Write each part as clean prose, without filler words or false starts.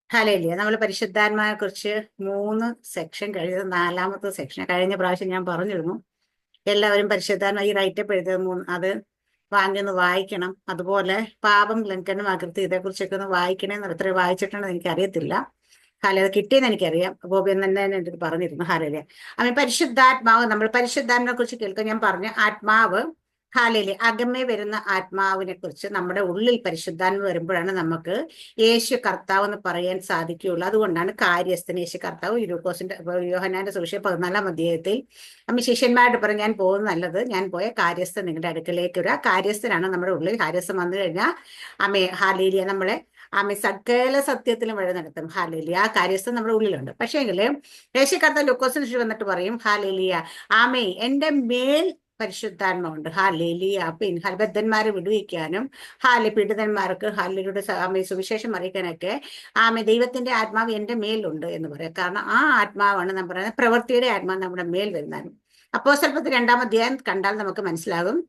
Hallelujah. നമ്മൾ പരിശുദ്ധാത്മാവിനെ കുറിച്ച് 3 സെക്ഷൻ കഴിഞ്ഞത് 4ാമത്തെ സെക്ഷൻ. കഴിഞ്ഞ പ്രാവശ്യം ഞാൻ പറഞ്ഞിരുന്നു, എല്ലാവരും പരിശുദ്ധാത്മ ഈ റൈറ്റപ്പ് എഴുതിയത് അത് വാങ്ങി ഒന്ന് വായിക്കണം. അതുപോലെ പാപം, ലംഘനം, അകൃതി ഇതേക്കുറിച്ചൊക്കെ ഒന്ന് വായിക്കണേന്ന് എത്ര വായിച്ചിട്ടുണ്ടെന്ന് എനിക്കറിയത്തില്ല. അത് കിട്ടിയെന്ന് എനിക്കറിയാം. ഗോപി തന്നെ എൻ്റെ അടുത്ത് പറഞ്ഞിരുന്നു. ഹല്ലേലൂയ. പരിശുദ്ധാത്മാവ്, നമ്മൾ പരിശുദ്ധാത്മാവിനെ കുറിച്ച് കേൾക്കാൻ ഞാൻ പറഞ്ഞു. ആത്മാവ്, ഹല്ലേലൂയ, അകമേ വരുന്ന ആത്മാവിനെ കുറിച്ച് നമ്മുടെ ഉള്ളിൽ പരിശുദ്ധാത്മ വരുമ്പോഴാണ് നമുക്ക് യേശു കർത്താവ് എന്ന് പറയാൻ സാധിക്കുകയുള്ളൂ. അതുകൊണ്ടാണ് കാര്യസ്ഥൻ യേശു കർത്താവ് യോഹന്നാന്റെ സുവിശേഷം 14ാം അധ്യായത്തിൽ ശിഷ്യന്മാരോട് പറഞ്ഞു, ഞാൻ പോകുന്നത് നല്ലത്, ഞാൻ പോയ കാര്യസ്ഥൻ നിങ്ങളുടെ അടുക്കലേക്ക് വരിക. കാര്യസ്ഥനാണ് നമ്മുടെ ഉള്ളിൽ. കാര്യസ്ഥൻ വന്നു കഴിഞ്ഞാൽ ഹല്ലേലൂയ, നമ്മളെ സകല സത്യത്തിലും വഴി നടത്തും. ഹല്ലേലൂയ. ആ കാര്യസ്ഥൻ നമ്മുടെ ഉള്ളിലുണ്ട്. പക്ഷേ എങ്കില് യേശു കർത്താവ് ലൂക്കോസിന് വന്നിട്ട് പറയും, ഹല്ലേലൂയ, എന്റെ മേൽ പരിശുദ്ധാത്മാവുണ്ട്. ഹല്ലേലൂയ. ബദ്ധന്മാരെ വിടുവിക്കാനും പീഡിതന്മാർക്ക് ഹല്ലേലൂയയുടെ സുവിശേഷം അറിയിക്കാനൊക്കെ ദൈവത്തിന്റെ ആത്മാവ് എന്റെ മേലുണ്ട് എന്ന് പറയാം. കാരണം ആ ആത്മാവാണ് നമ്മൾ പറയുന്നത്, പ്രവൃത്തിയുടെ ആത്മാവ് നമ്മുടെ മേൽ വരുന്നതാണ്. അപ്പോസ്തലപ്രവൃത്തി 2ാം അധ്യായം കണ്ടാൽ നമുക്ക് മനസ്സിലാകും.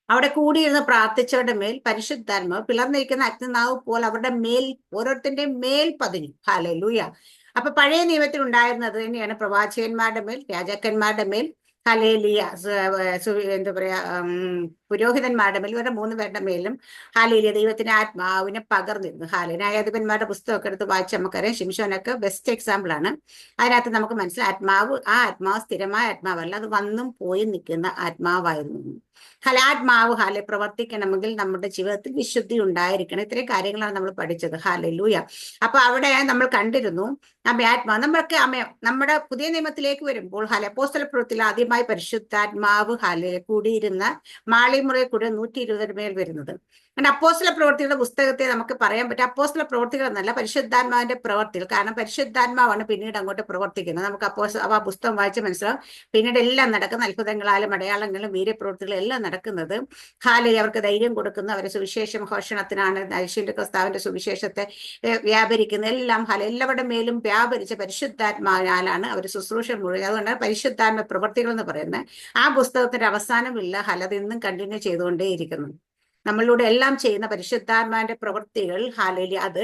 അവിടെ കൂടിയിരുന്ന് പ്രാർത്ഥിച്ചവരുടെ മേൽ പരിശുദ്ധാത്മാവ് പിളർന്നിരിക്കുന്ന അഗ്നിനാവ് പോലെ അവരുടെ മേൽ, ഓരോരുത്തരുടെ മേൽ പതിഞ്ഞു. ഹല്ലേലൂയ. അപ്പൊ പഴയ നിയമത്തിൽ ഉണ്ടായിരുന്നത് തന്നെയാണ് പ്രവാചകന്മാരുടെ മേൽ, രാജാക്കന്മാരുടെ മേൽ, ഹല്ലേലൂയ, എന്താ പറയാ, പുരോഹിതന്മാരുടെ മേൽ, ഇവരുടെ 3 പേരുടെ മേലും ഹല്ലേലൂയ ദൈവത്തിന്റെ ആത്മാവിനെ പകർന്നിരുന്നു. ഹല്ലേലൂയ. ന്യായാധിപന്മാരുടെ പുസ്തകമൊക്കെ എടുത്ത് വായിച്ച് നമുക്കറിയാം. ശിംശോനൊക്കെ ബെസ്റ്റ് എക്സാമ്പിൾ ആണ്. അതിനകത്ത് നമുക്ക് മനസ്സിലായി, ആത്മാവ് സ്ഥിരമായ ആത്മാവല്ല, അത് വന്നും പോയി നിൽക്കുന്ന ആത്മാവായിരുന്നു. ആത്മാവ് പ്രവർത്തിക്കണമെങ്കിൽ നമ്മുടെ ജീവിതത്തിൽ വിശുദ്ധി ഉണ്ടായിരിക്കണം. ഇത്രയും കാര്യങ്ങളാണ് നമ്മൾ പഠിച്ചത്. ഹല്ലേലൂയ. അപ്പൊ അവിടെ നമ്മൾ കണ്ടിരുന്നു ആത്മാവ് നമ്മുടെ പുതിയ നിയമത്തിലേക്ക് വരുമ്പോൾ അപ്പോസ്തലപ്രവൃത്തിയിൽ ആദ്യമായി പരിശുദ്ധാത്മാവ് കൂടിയിരുന്ന മാളിമുറയിൽ കൂടെ 120 മേൽ വരുന്നത്. അപ്പോസ്തല പ്രവൃത്തിയുടെ പുസ്തകത്തെ നമുക്ക് പറയാൻ പറ്റും അപ്പോസ്തല പ്രവൃത്തികൾ എന്നല്ല, പരിശുദ്ധാത്മാവിന്റെ പ്രവർത്തികൾ. കാരണം പരിശുദ്ധാത്മാവാണ് പിന്നീട് അങ്ങോട്ട് പ്രവർത്തിക്കുന്നത്. നമുക്ക് ആ പുസ്തകം വായിച്ച് മനസ്സിലാവും. പിന്നീട് എല്ലാം നടക്കുന്ന അത്ഭുതങ്ങളാലും അടയാളങ്ങളും വീര്യപ്രവൃത്തികളും എല്ലാം നടക്കുന്നത് അവർക്ക് ധൈര്യം കൊടുക്കുന്നു, അവരെ സുവിശേഷം ഘോഷണത്തിനാണ്, യേശുവിന്റെ കർത്താവിന്റെ സുവിശേഷത്തെ വ്യാപരിക്കുന്ന എല്ലാം എല്ലാവരുടെ മേലും വ്യാപരിച്ച പരിശുദ്ധാത്മാവിനാലാണ് അവർ ശുശ്രൂഷ മുഴുവൻ. അതുകൊണ്ടാണ് പരിശുദ്ധാത്മ പ്രവൃത്തികൾ എന്ന് പറയുന്നത്. ആ പുസ്തകത്തിന്റെ അവസാനമില്ല, അത് ഇന്നും കണ്ടിന്യൂ ചെയ്തുകൊണ്ടേയിരിക്കുന്നു. നമ്മളിലൂടെ എല്ലാം ചെയ്യുന്ന പരിശുദ്ധാത്മാവിന്റെ പ്രവൃത്തികൾ ഹല്ലേലൂയ, അത്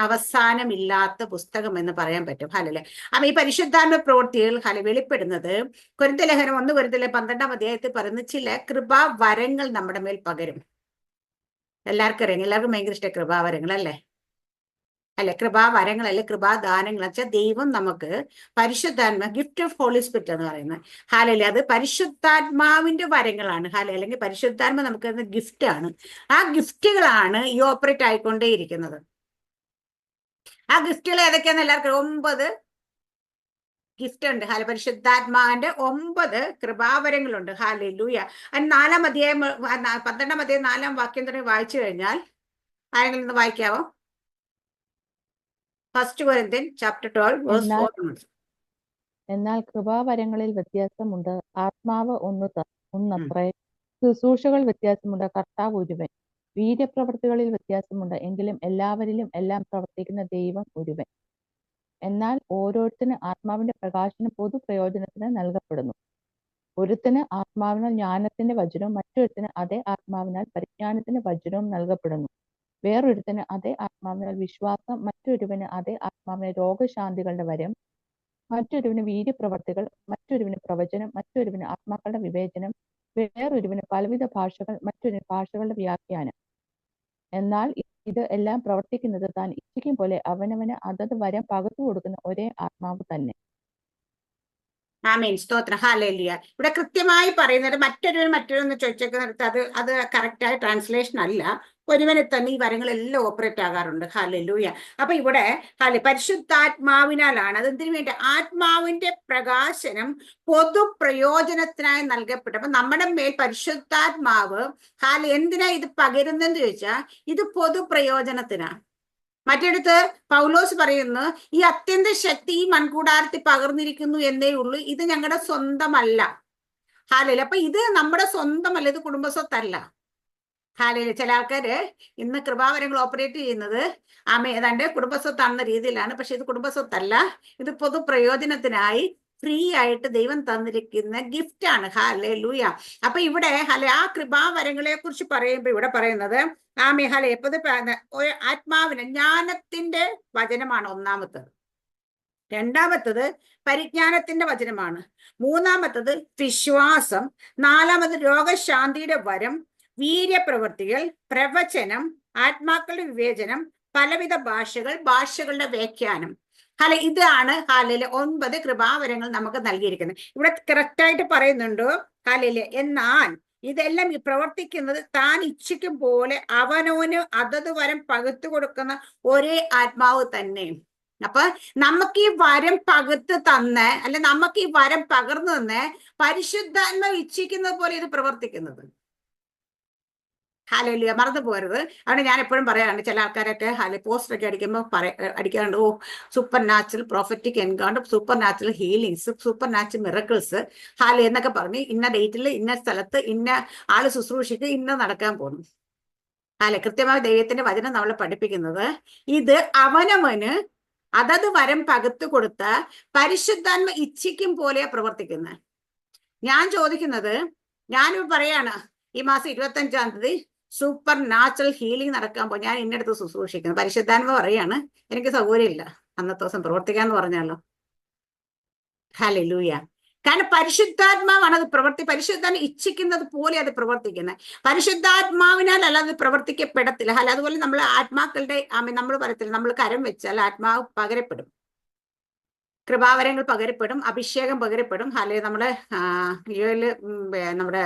അവസാനമില്ലാത്ത പുസ്തകം എന്ന് പറയാൻ പറ്റും. ഹല്ലേലൂയ. അപ്പൊ ഈ പരിശുദ്ധാത്മ പ്രവൃത്തികൾ വെളിപ്പെടുന്നത് കൊരിന്ത്യലേഖനം 1 കൊരിന്ത്യർ 12ാം അധ്യായത്തിൽ പറയുന്ന ചില കൃപാവരങ്ങൾ നമ്മുടെ മേൽ പകരും. എല്ലാവർക്കും അറിയാം, എല്ലാവർക്കും ഭയങ്കര ഇഷ്ടം കൃപാവരങ്ങൾ അല്ലേ? കൃപാവരങ്ങൾ കൃപാദാനങ്ങൾ വെച്ചാൽ ദൈവം നമുക്ക് പരിശുദ്ധാത്മ, ഗിഫ്റ്റ് ഓഫ് ഹോളി സ്പിരിറ്റ് എന്ന് പറയുന്നത് ഹല്ലേലൂയ, അത് പരിശുദ്ധാത്മാവിന്റെ വരങ്ങളാണ്. ഹല്ലേലൂയ. അല്ലെങ്കിൽ പരിശുദ്ധാത്മ നമുക്ക് തരുന്ന ഗിഫ്റ്റ് ആണ്. ആ ഗിഫ്റ്റുകളാണ് ഈ ഓപ്പറേറ്റ് ആയിക്കൊണ്ടേയിരിക്കുന്നത്. ആ ഗിഫ്റ്റുകൾ ഏതൊക്കെയാന്ന് എല്ലാവർക്കും 9 ഗിഫ്റ്റ് ഉണ്ട്. പരിശുദ്ധാത്മാവിന്റെ 9 കൃപാവരങ്ങളുണ്ട്. ഹല്ലേലൂയ. 4ാം അധ്യായം 12ാം അധ്യായം 4ാം വാക്യം തന്നെ വായിച്ചു കഴിഞ്ഞാൽ, ആരെങ്കിലും ഒന്ന് വായിക്കാവോ? 1 Corinthians chapter 12 verse 4. എന്നാൽ കൃപാവരങ്ങളിൽ വ്യത്യാസമുണ്ട്, ആത്മാവ് ഒന്നത്രേ. ശുശ്രൂഷകൾ വ്യത്യാസമുണ്ട്, കർത്താവ് ഒരുവൻ. വീര്യപ്രവൃത്തികളിൽ വ്യത്യാസമുണ്ട്, എങ്കിലും എല്ലാവരിലും എല്ലാം പ്രവർത്തിക്കുന്ന ദൈവം ഒരുവൻ. എന്നാൽ ഓരോരുത്തരും ആത്മാവിന്റെ പ്രകാശനം പൊതു പ്രയോജനത്തിന് നൽകപ്പെടുന്നു. ഒരുത്തിന് ആത്മാവിനാൽ ജ്ഞാനത്തിന്റെ വചനവും മറ്റൊരുത്തിന് അതേ ആത്മാവിനാൽ പരിജ്ഞാനത്തിന്റെ വചനവും നൽകപ്പെടുന്നു. വേറൊരുത്തിന് അതേ ആത്മാവിനാൽ വിശ്വാസം, മറ്റൊരുവന് അതേ ആത്മാവിനെ രോഗശാന്തികളുടെ വരം, മറ്റൊരുവിന് വീര്യപ്രവർത്തികൾ, മറ്റൊരുവിന് പ്രവചനം, മറ്റൊരുവിന് ആത്മാക്കളുടെ വിവേചനം, വേറൊരുവിന് പലവിധ ഭാഷകൾ, മറ്റൊരുവിന് ഭാഷകളുടെ വ്യാഖ്യാനം. എന്നാൽ ഇത് എല്ലാം പ്രവർത്തിക്കുന്നത് താൻ ഇച്ഛിക്കും പോലെ അവനവന് അതത് വരം പകർത്തു കൊടുക്കുന്ന ഒരേ ആത്മാവ് തന്നെ. ആമേൻ. സ്തോത്രം. ഹല്ലേലൂയ. ഇവിടെ കൃത്യമായി പറയുന്നത് മറ്റൊരുവൻ ചോദിച്ചേക്കുന്നിടത്ത് അത് കറക്റ്റായ ട്രാൻസ്ലേഷൻ അല്ല. ഒരുവനെ തന്നെ ഈ വരങ്ങളെല്ലാം ഓപ്പറേറ്റ് ആകാറുണ്ട്. ഹല്ലേലൂയ. അപ്പൊ ഇവിടെ പരിശുദ്ധാത്മാവിനാലാണ്. അതെന്തിനു വേണ്ടി? ആത്മാവിന്റെ പ്രകാശനം പൊതു പ്രയോജനത്തിനായി നൽകപ്പെട്ടു. അപ്പൊ നമ്മുടെ മേൽ പരിശുദ്ധാത്മാവ് എന്തിനാ ഇത് പകരുന്നെന്ന് ചോദിച്ചാൽ, ഇത് പൊതു പ്രയോജനത്തിനാണ്. മറ്റിടത്ത് പൗലോസ് പറയുന്നു, ഈ അത്യന്ത ശക്തി ഈ മൺകൂടാരത്തിൽ പകർന്നിരിക്കുന്നു എന്നേ ഉള്ളൂ, ഇത് ഞങ്ങളുടെ സ്വന്തമല്ല. ഹല്ലേലൂയ. അപ്പൊ ഇത് നമ്മുടെ സ്വന്തമല്ല, ഇത് കുടുംബസ്വത്തല്ല. ഹല്ലേലൂയ. ചില ആൾക്കാര് ഇന്ന് കൃപാവരങ്ങൾ ഓപ്പറേറ്റ് ചെയ്യുന്നത് ഏതാണ്ട് കുടുംബസ്വത്താണെന്ന രീതിയിലാണ്. പക്ഷെ ഇത് കുടുംബസ്വത്തല്ല, ഇത് പൊതു പ്രയോജനത്തിനായി ഫ്രീ ആയിട്ട് ദൈവം തന്നിരിക്കുന്ന ഗിഫ്റ്റ് ആണ്. ഹല്ലേലൂയ. അപ്പൊ ഇവിടെ ആ കൃപാവരങ്ങളെ കുറിച്ച് പറയുമ്പോ ഇവിടെ പറയുന്നത് എപ്പത് ആത്മാവിന് ജ്ഞാനത്തിന്റെ വചനമാണ് ഒന്നാമത്തത്. രണ്ടാമത്തത് പരിജ്ഞാനത്തിന്റെ വചനമാണ്. മൂന്നാമത്തത് വിശ്വാസം. നാലാമത് രോഗശാന്തിയുടെ വരം, വീര്യപ്രവൃത്തികൾ, പ്രവചനം, ആത്മാക്കളുടെ വിവേചനം, പലവിധ ഭാഷകൾ, ഭാഷകളുടെ വ്യാഖ്യാനം. ഇതാണ് 9 കൃപാവരങ്ങൾ നമുക്ക് നൽകിയിരിക്കുന്നത്. ഇവിടെ കറക്റ്റായിട്ട് പറയുന്നുണ്ടോ എന്നാൽ ഇതെല്ലാം പ്രവർത്തിക്കുന്നത് താൻ ഇച്ഛിക്കും പോലെ അവനവന് അതത് വരം പകുത്തു കൊടുക്കുന്ന ഒരേ ആത്മാവ് തന്നെ. അപ്പൊ നമുക്ക് ഈ വരം പകുത്ത് തന്ന് അല്ലെ നമുക്ക് ഈ വരം പകർന്നു തന്ന് പരിശുദ്ധാത്മാവ് ഇച്ഛിക്കുന്നത് പോലെ ഇത് പ്രവർത്തിക്കുന്നത്. ഹല്ലേലൂയ. മറന്നു പോരുത്. അവിടെ ഞാൻ എപ്പോഴും പറയാറുണ്ട്, ചില ആൾക്കാരൊക്കെ പോസ്റ്ററൊക്കെ അടിക്കുമ്പോൾ അടിക്കാറുണ്ട്, ഓ super natural prophetic encounter, super natural healings, super natural miracles എന്നൊക്കെ പറഞ്ഞ് ഇന്ന ഡേറ്റിൽ ഇന്ന സ്ഥലത്ത് ഇന്ന ആള് ശുശ്രൂഷിക്ക് ഇന്ന നടക്കാൻ പോകുന്നു. കൃത്യമായ ദൈവത്തിന്റെ വചനം നമ്മളെ പഠിപ്പിക്കുന്നത് ഇത് അവനവന് അതത് വരം പകുത്തു കൊടുത്ത പരിശുദ്ധാത്മ ഇച്ഛിക്കും പോലെയാ പ്രവർത്തിക്കുന്നത്. ഞാൻ ചോദിക്കുന്നത്, ഞാനിപ്പോ പറയാണ് ഈ മാസം 25-ാം തീയതി സൂപ്പർ നാച്ചുറൽ ഹീലിംഗ് നടക്കാൻ പോകും, ഞാൻ ഇന്നടുത്ത് ശുശ്രൂഷിക്കുന്നത്. പരിശുദ്ധാത്മ പറയാണ് എനിക്ക് സൗകര്യമില്ല അന്നത്തെ ദിവസം പ്രവർത്തിക്കാന്ന് പറഞ്ഞാലോ. ഹല്ലേലൂയ. കാരണം പരിശുദ്ധാത്മാവാണ് അത് പരിശുദ്ധാത്മ ഇച്ഛിക്കുന്നത് പോലെ അത് പ്രവർത്തിക്കുന്നത്. പരിശുദ്ധാത്മാവിനാൽ അല്ലാതെ പ്രവർത്തിക്കപ്പെടത്തില്ല. അതുപോലെ നമ്മൾ ആത്മാക്കളുടെ നമ്മൾ പറയത്തില്ല, നമ്മൾ കരം വെച്ചാൽ ആത്മാവ് പകരപ്പെടും, കൃപാവരങ്ങൾ പകരപ്പെടും, അഭിഷേകം പകരപ്പെടും. നമ്മുടെ നമ്മുടെ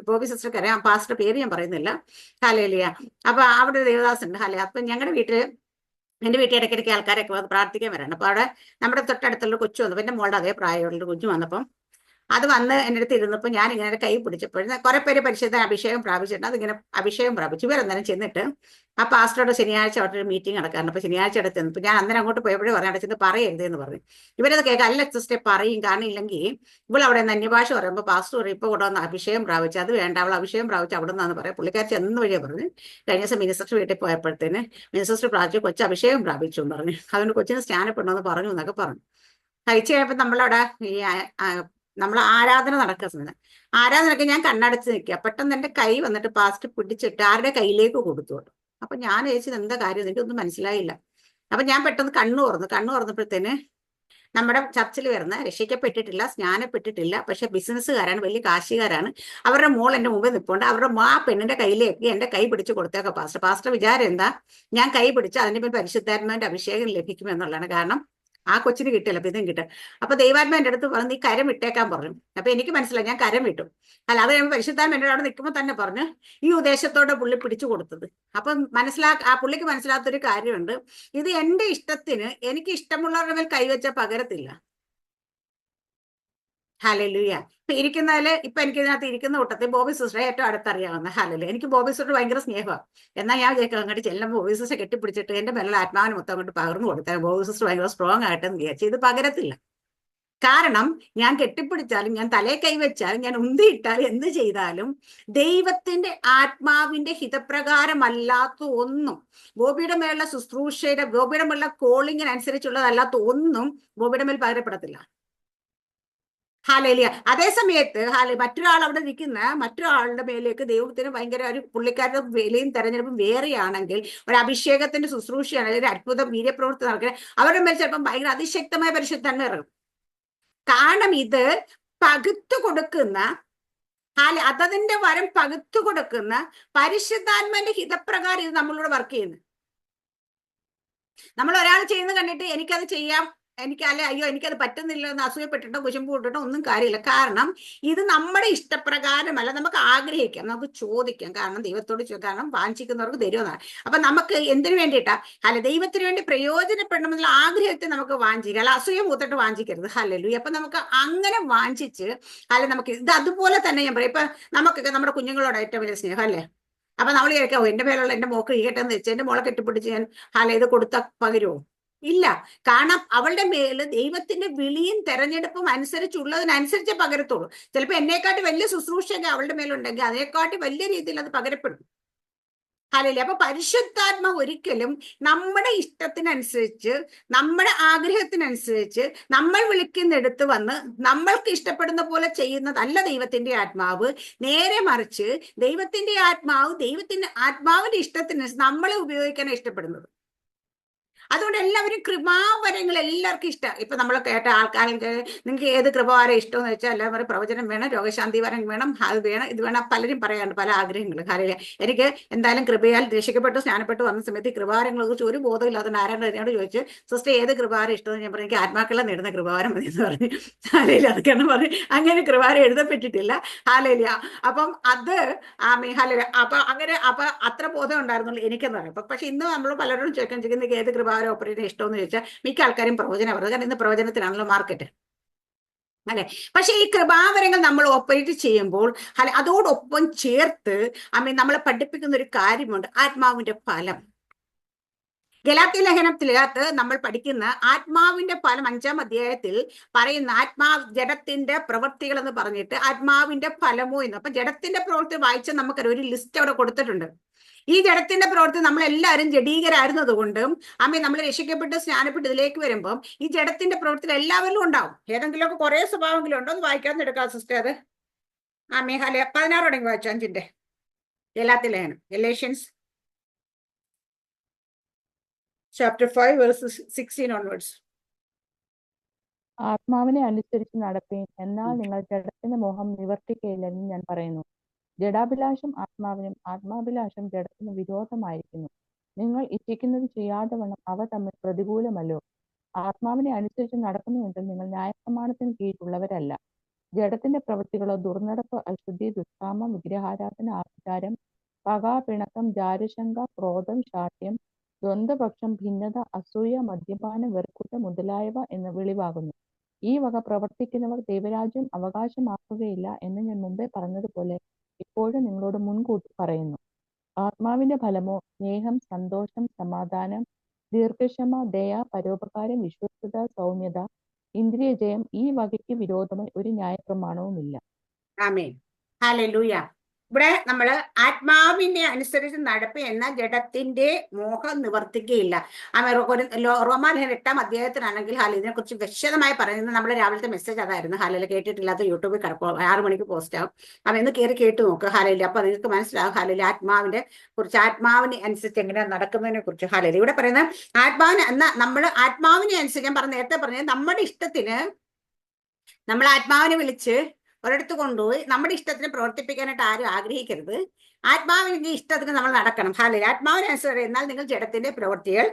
ബോബി സിസ്റ്റർക്ക് അറിയാം, പാസ്റ്റർ പേര് ഞാൻ പറയുന്നില്ല. ഹല്ലേലൂയ. അപ്പൊ അവിടെ ദേവദാസ് ഉണ്ട്. അപ്പൊ ഞങ്ങളുടെ വീട്ടില് എൻ്റെ വീട്ടിൽ ഇടയ്ക്കിടയ്ക്ക് ആൾക്കാരൊക്കെ പ്രാർത്ഥിക്കാൻ വരാണ്. അപ്പൊ അവിടെ നമ്മുടെ തൊട്ടടുത്തുള്ള കൊച്ചു വന്നപ്പോൾ എൻ്റെ മോളുടെ അതേ പ്രായമുള്ള കുഞ്ഞു വന്നപ്പം അത് വന്ന് എൻ്റെ അടുത്ത് ഇരുന്നപ്പോൾ ഞാൻ ഇങ്ങനെ കൈ പിടിച്ചപ്പോൾ കുറെ പേര് പരിശുദ്ധ അഭിഷേകം പ്രാപിച്ചിട്ടുണ്ട്. അതിങ്ങനെ അഭിഷേകം പ്രാപിച്ചു. ഇവരന്നേരം ചെന്നിട്ട് ആ പാസ്റ്ററുടെ ശനിയാഴ്ച അവിടെ ഒരു മീറ്റിംഗ് നടക്കാറുണ്ട്. അപ്പൊ ശനിയാഴ്ച അടുത്ത് ചെന്നപ്പോൾ ഞാൻ അന്നേരം അങ്ങോട്ട് പോയപ്പോഴും പറഞ്ഞു, അവിടെ ചെന്ന് പറയരുത് എന്ന് പറഞ്ഞു. ഇവരത് കേൾക്കാം, അല്ല സിസ്റ്റർ പറയും, കാരണം ഇല്ലെങ്കിൽ ഇവളവിടെ നിന്ന് അന്യഭാഷ പറയുമ്പോൾ പാസ്റ്റർ പറയും ഇപ്പോൾ ഇവിടെ വന്ന് അഭിഷേകം പ്രാപിച്ചു, അത് വേണ്ട, അവൾ അഭിഷേകം പ്രാപിച്ചു അവിടെ നിന്നാന്ന് പറയാം. പുള്ളിക്കാർ ചെന്ന വഴിയെ പറഞ്ഞു. കഴിഞ്ഞ ദിവസം മിനിസ്റ്റർ വീട്ടിൽ പോയപ്പോഴത്തേന് മിനിസ്റ്റർ പ്രാപിച്ചു, കൊച്ചു അഭിഷേകം പ്രാപിച്ചു എന്ന് പറഞ്ഞു. അതുകൊണ്ട് കൊച്ചിന് സ്നാനപ്പെടണമെന്ന് പറഞ്ഞു എന്നൊക്കെ പറഞ്ഞു. കഴിച്ചു കഴിഞ്ഞപ്പോൾ നമ്മളവിടെ ഈ നമ്മൾ ആരാധന നടക്കുന്ന ആരാധനയൊക്കെ ഞാൻ കണ്ണടച്ച് നിൽക്കുക. പെട്ടെന്ന് എൻ്റെ കൈ വന്നിട്ട് പാസ്റ്റ് പിടിച്ചിട്ട് ആരുടെ കയ്യിലേക്ക് കൊടുത്തു. അപ്പൊ ഞാൻ ചോദിച്ചത് എന്താ കാര്യം, എനിക്കൊന്നും മനസ്സിലായില്ല. അപ്പൊ ഞാൻ പെട്ടെന്ന് കണ്ണു തുറന്നപ്പോഴത്തേന് നമ്മുടെ ചർച്ചിൽ വരുന്ന രക്ഷിക്കപ്പെട്ടിട്ടില്ല, സ്നാനപ്പെട്ടിട്ടില്ല, പക്ഷെ ബിസിനസ്സുകാരാണ്, വലിയ കാശുകാരാണ്, അവരുടെ മോൾ എൻ്റെ മുമ്പിൽ നിൽപ്പുണ്ട്. അവരുടെ ആ പെണ്ണിന്റെ കയ്യിലേക്ക് എൻ്റെ കൈ പിടിച്ച് കൊടുത്തേക്ക പാസ്റ്റർ വിചാരം എന്താ, ഞാൻ കൈ പിടിച്ച് അതിന്റെ മേൽ പരിശുദ്ധാത്മാവിന്റെ അഭിഷേകം ലഭിക്കുമെന്നുള്ളതാണ്. കാരണം ആ കൊച്ചിന് കിട്ടില്ല, അപ്പൊ ഇതും കിട്ടും. അപ്പൊ ദൈവാത്മാ എൻ്റെ അടുത്ത് പറഞ്ഞു, നീ കരം വിട്ടേക്കാൻ പറഞ്ഞു. അപ്പൊ എനിക്ക് മനസ്സിലായി, ഞാൻ കരം വിട്ടു. അത് കഴിയുമ്പോൾ പരിശുദ്ധാത്മ എൻ്റെ അവിടെ നിൽക്കുമ്പോൾ തന്നെ പറഞ്ഞു, ഈ ഉദ്ദേശത്തോടെ പുള്ളി പിടിച്ചു കൊടുത്തത്. അപ്പൊ ആ പുള്ളിക്ക് മനസ്സിലാത്തൊരു കാര്യമുണ്ട്, ഇത് എൻ്റെ ഇഷ്ടത്തിന് എനിക്ക് ഇഷ്ടമുള്ളവരുടെ മേൽ കൈവച്ച പകരത്തില്ല. ഹല്ലേലൂയ. ഇപ്പൊ എനിക്ക് ഇതിനകത്ത് ഇരിക്കുന്ന കൂട്ടത്തിൽ ബോബി സിസ്റ്ററെ ഏറ്റവും അടുത്തറിയാവുന്ന. ഹല്ലേലൂയ. എനിക്ക് ബോബി സിസ്റ്റർ ഭയങ്കര സ്നേഹമാണ്. എന്നാൽ ഞാൻ വിചാരിക്കും അങ്ങോട്ട് ചെല്ലുമ്പോൾ ബോബി സിസ്റ്ററെ കെട്ടിപ്പിടിച്ചിട്ട് എന്റെ മേലുള്ള ആത്മാവിന് മൊത്തം അങ്ങോട്ട് പകർന്നു കൊടുത്താൽ ബോബി സിസ്റ്റർ ഭയങ്കര സ്ട്രോങ് ആയിട്ടെന്ന് വിചാരിച്ചു. ഇത് പകരത്തില്ല. കാരണം ഞാൻ കെട്ടിപ്പിടിച്ചാലും ഞാൻ തലേ കൈവച്ചാലും ഞാൻ ഉന്തിയിട്ടാലും എന്ത് ചെയ്താലും ദൈവത്തിന്റെ ആത്മാവിന്റെ ഹിതപ്രകാരമല്ലാത്ത ഒന്നും, ബോബിയുടെ മേലുള്ള ശുശ്രൂഷയുടെ, ബോബിയുടെ മേലുള്ള കോളിങ്ങിനനുസരിച്ചുള്ളതല്ലാത്ത ഒന്നും ബോബിയുടെ മേൽ പകരപ്പെടത്തില്ല. ഹല്ലേലൂയ. അതേ സമയത്ത് മറ്റൊരാൾ അവിടെ നിൽക്കുന്ന മറ്റൊരാളുടെ മേലേക്ക് ദൈവത്തിന് ഭയങ്കര ഒരു പുള്ളിക്കാരുടെ വിലയും തെരഞ്ഞെടുപ്പും വേറെയാണെങ്കിൽ, ഒരു അഭിഷേകത്തിന്റെ ശുശ്രൂഷയാണെങ്കിൽ, ഒരു അത്ഭുതം വീര്യപ്രവൃത്തി നടക്കുക, അവരുടെ മേൽ ചിലപ്പോൾ ഭയങ്കര അതിശക്തമായ പരിശുദ്ധന്മാർ ഇറങ്ങും. കാരണം ഇത് പകുത്തു കൊടുക്കുന്ന അതതിന്റെ വരം പകുത്തു കൊടുക്കുന്ന പരിശുദ്ധാത്മാവിന്റെ ഹിതപ്രകാരം ഇത് നമ്മളോട് വർക്ക് ചെയ്യുന്നു. നമ്മൾ ഒരാൾ ചെയ്യുന്നത് കണ്ടിട്ട് എനിക്കത് ചെയ്യാം, അയ്യോ എനിക്കത് പറ്റുന്നില്ല എന്ന് അസൂയപ്പെട്ടിട്ടോ കുശുമ്പ് കൊണ്ടിട്ടോ ഒന്നും കാര്യമില്ല. കാരണം ഇത് നമ്മുടെ ഇഷ്ടപ്രകാരമല്ല. നമുക്ക് ആഗ്രഹിക്കാം, നമുക്ക് ചോദിക്കാം. കാരണം ദൈവത്തോട് കാരണം വാഞ്ചിക്കുന്നവർക്ക് തരുമെന്നാണ്. അപ്പൊ നമുക്ക് എന്തിനു വേണ്ടിയിട്ടാ ദൈവത്തിന് വേണ്ടി പ്രയോജനപ്പെടണമെന്നുള്ള ആഗ്രഹത്തെ നമുക്ക് വാഞ്ചിക്കാം. അസൂയ മൂത്തിട്ട് വാഞ്ചിക്കരുത്. ഹല്ലേലൂയ. അപ്പൊ നമുക്ക് അങ്ങനെ വാഞ്ചിച്ച് നമുക്ക് ഇത് അതുപോലെ തന്നെ ഞാൻ പറയും, ഇപ്പൊ നമുക്കൊക്കെ നമ്മുടെ കുഞ്ഞുങ്ങളോട് ഏറ്റവും വലിയ സ്നേഹം അല്ലേ. അപ്പൊ നമ്മൾ കേൾക്കാവോ, എന്റെ മേലുള്ള എന്റെ മോക്ക് ഇരിക്കട്ടെ എന്ന് വെച്ച് എന്റെ മോളെ കെട്ടിപ്പിടിച്ച് ഞാൻ ഇത് കൊടുത്ത പകരുമോ? ഇല്ല. കാരണം അവളുടെ മേല് ദൈവത്തിന്റെ വിളിയും തെരഞ്ഞെടുപ്പും അനുസരിച്ചുള്ളതിനനുസരിച്ചേ പകരത്തുള്ളൂ. ചിലപ്പോൾ എന്നെക്കാട്ടി വലിയ ശുശ്രൂഷയൊക്കെ അവളുടെ മേലുണ്ടെങ്കിൽ അതിനെക്കാട്ടി വലിയ രീതിയിൽ അത് പകരപ്പെടും. ഹല്ലേലൂയ. അപ്പൊ പരിശുദ്ധാത്മ ഒരിക്കലും നമ്മുടെ ഇഷ്ടത്തിനനുസരിച്ച്, നമ്മുടെ ആഗ്രഹത്തിനനുസരിച്ച് നമ്മൾ വിളിക്കുന്നിടത്ത് വന്ന് നമ്മൾക്ക് ഇഷ്ടപ്പെടുന്ന പോലെ ചെയ്യുന്നതല്ല ദൈവത്തിന്റെ ആത്മാവ്. നേരെ മറിച്ച് ദൈവത്തിന്റെ ആത്മാവിന്റെ ഇഷ്ടത്തിനനുസരിച്ച് നമ്മളെ ഉപയോഗിക്കാനാണ് ഇഷ്ടപ്പെടുന്നത്. അതുകൊണ്ട് എല്ലാവരും കൃപാവരങ്ങൾ എല്ലാവർക്കും ഇഷ്ടം. ഇപ്പൊ നമ്മൾ കേട്ട ആൾക്കാർക്ക് നിങ്ങൾക്ക് ഏത് കൃപാവരം ഇഷ്ടമെന്ന് വെച്ചാൽ എല്ലാവരും പ്രവചനം വേണം, രോഗശാന്തി വരം വേണം, അത് വേണം, ഇത് വേണം, പലരും പറയാറുണ്ട് പല ആഗ്രഹങ്ങൾ. കാര്യം എനിക്ക് എന്തായാലും കൃപയാൽ രക്ഷിക്കപ്പെട്ടു സ്നാനപ്പെട്ടു വന്ന സമയത്ത് ഈ കൃപാവരങ്ങളെ കുറിച്ച് ഒരു ബോധമില്ലാതെ നാരായണ എന്നോട് ചോദിച്ചു, സിസ്റ്റർ ഏത് കൃപാവരം ഇഷ്ടമെന്ന് ഞാൻ പറഞ്ഞു, എനിക്ക് ആത്മാക്കളെ നേടുന്ന കൃപാവരം മതി എന്ന് പറഞ്ഞു. ഹാലയില അതൊക്കെയാണ് പറഞ്ഞു. അങ്ങനെ കൃപാവരം എഴുതപ്പെട്ടിട്ടില്ല. ഹാലയില. അപ്പം അത് ഹാലയില അപ്പൊ അത്ര ബോധം ഉണ്ടായിരുന്നുള്ളൂ എനിക്കെന്ന് പറയാം. പക്ഷെ ഇന്ന് നമ്മൾ പലരോടും ചോദിക്കാൻ ഏത് കൃപാവരം ഓപ്പറേറ്റർ ഇഷ്ടമെന്ന് ചോദിച്ചാൽ മിക്ക ആൾക്കാരും പ്രവചനം പറയുന്നത്. കാരണം ഇന്ന് പ്രവചനത്തിനാണല്ലോ മാർക്കറ്റ് അല്ലെ. പക്ഷെ ഈ കൃപാവരങ്ങൾ നമ്മൾ ഓപ്പറേറ്റ് ചെയ്യുമ്പോൾ അതോടൊപ്പം ചേർത്ത് നമ്മളെ പഠിപ്പിക്കുന്ന ഒരു കാര്യമുണ്ട്, ആത്മാവിന്റെ ഫലം. ഗലാത്യ ലേഖനത്തിനകത്ത് നമ്മൾ പഠിക്കുന്ന ആത്മാവിന്റെ ഫലം 5-ാം അധ്യായത്തിൽ പറയുന്ന ജഡത്തിന്റെ പ്രവൃത്തികൾ എന്ന് പറഞ്ഞിട്ട് ആത്മാവിന്റെ ഫലമോ എന്ന്. അപ്പൊ ജഡത്തിന്റെ പ്രവൃത്തി വായിച്ചാൽ നമുക്കൊരു ലിസ്റ്റ് അവിടെ കൊടുത്തിട്ടുണ്ട്. ഈ ജഡത്തിന്റെ പ്രവൃത്തി നമ്മളെല്ലാവരും ജഡീകരായിരുന്നത് കൊണ്ടും നമ്മൾ രക്ഷിക്കപ്പെട്ട് സ്നാനപ്പെട്ട് ഇതിലേക്ക് വരുമ്പം ഈ ജഡത്തിന്റെ പ്രവൃത്തി എല്ലാവരിലും ഉണ്ടാവും. ഏതെങ്കിലുമൊക്കെ കുറെ സ്വഭാവങ്ങളും ഉണ്ടോ എന്ന് വായിക്കാന്ന് എടുക്കാം സിസ്റ്റർ. അത് 16 തുടങ്ങി വായിച്ചു 5-ന്റെ ഗലാത്യ ലേഖനം, ഗലേഷ്യൻസ് chapter 5 verses 16 onwards. ആത്മാവിനെ അനുസരിച്ച് നടപ്പീൻ, എന്നാൽ നിങ്ങൾ ജഡത്തിന്റെ മോഹം നിവർത്തിക്കയില്ലെന്ന് ഞാൻ പറയുന്നു. ജഡാഭിലാഷം ആത്മാവിനും ആത്മാഭിലാഷം ജഡത്തിന് വിരോധമായിരിക്കുന്നു. നിങ്ങൾ ഇച്ഛിക്കുന്നത് ചെയ്യാതെ വണ്ണം അവ തമ്മിൽ പ്രതികൂലമല്ലോ. ആത്മാവിനെ അനുസരിച്ച് നടക്കുന്നുവെങ്കിൽ നിങ്ങൾ ന്യായപ്രമാണത്തിന് കീഴിലുള്ളവരല്ല. ജഡത്തിന്റെ പ്രവൃത്തികളോ ദുർനടപ്പ്, അശുദ്ധി, ദുഷ്കാമം, വിഗ്രഹാരാധന, ആഭിചാരം, പക, പിണക്കം, ജാരശങ്ക, ക്രോധം, ശാഠ്യം, ദ്വന്ദ്വപക്ഷം, ഭിന്നത, അസൂയ, മദ്യപാനം, വെറുക്കൂട്ടം മുതലായവ എന്ന് വെളിവാകുന്നു. ഈ വക പ്രവർത്തിക്കുന്നവർ ദൈവരാജ്യം അവകാശമാക്കുകയില്ല എന്ന് ഞാൻ മുമ്പേ പറഞ്ഞതുപോലെ ഇപ്പോഴും നിങ്ങളോട് മുൻകൂട്ടി പറയുന്നു. ആത്മാവിന്റെ ഫലമോ സ്നേഹം, സന്തോഷം, സമാധാനം, ദീർഘക്ഷമ, ദയ, പരോപകാരം, വിശ്വസ്തത, സൗമ്യത, ഇന്ദ്രിയജയം. ഈ വകയ്ക്ക് വിരോധമായി ഒരു ന്യായപ്രമാണവുമില്ല. ആമേൻ. ഹല്ലേലൂയ. ഇവിടെ നമ്മള് ആത്മാവിനെ അനുസരിച്ച് നടപ്പ് എന്ന ജഡത്തിന്റെ മോഹം നിവർത്തിക്കുകയില്ല. റോമാലേഖനം 8-ാം അധ്യായത്തിലാണെങ്കിൽ ഇതിനെ കുറിച്ച് വിശദമായി പറയുന്നത് നമ്മുടെ രാവിലത്തെ മെസ്സേജ് അതായിരുന്നു. ഹാലയിൽ കേട്ടിട്ടില്ലാത്ത യൂട്യൂബിൽ 6 മണിക്ക് പോസ്റ്റ് ആവും. ഇന്ന് കയറി കേട്ട് നോക്കുക ഹാലയിൽ. അപ്പൊ നിങ്ങൾക്ക് മനസ്സിലാവും ഹാലയിൽ ആത്മാവിനെ കുറിച്ച്, ആത്മാവിനെ അനുസരിച്ച് എങ്ങനെ നടക്കുന്നതിനെ കുറിച്ച്. ഹാലയിൽ ഇവിടെ പറയുന്നത് ആത്മാവിനെ അനുസരിച്ച് ഞാൻ നേരത്തെ പറഞ്ഞത് നമ്മുടെ ഇഷ്ടത്തിന് നമ്മൾ ആത്മാവിനെ വിളിച്ച് ഒരിടത്ത് കൊണ്ടുപോയി നമ്മുടെ ഇഷ്ടത്തിന് പ്രവർത്തിപ്പിക്കാനായിട്ട് ആരും ആഗ്രഹിക്കരുത്. ആത്മാവിന്റെ ഇഷ്ടത്തിന് നമ്മൾ നടക്കണം. ഹാലയിൽ ആത്മാവിനനുസരിച്ച് എന്നാൽ നിങ്ങൾ ജഡത്തിന്റെ പ്രവൃത്തികൾ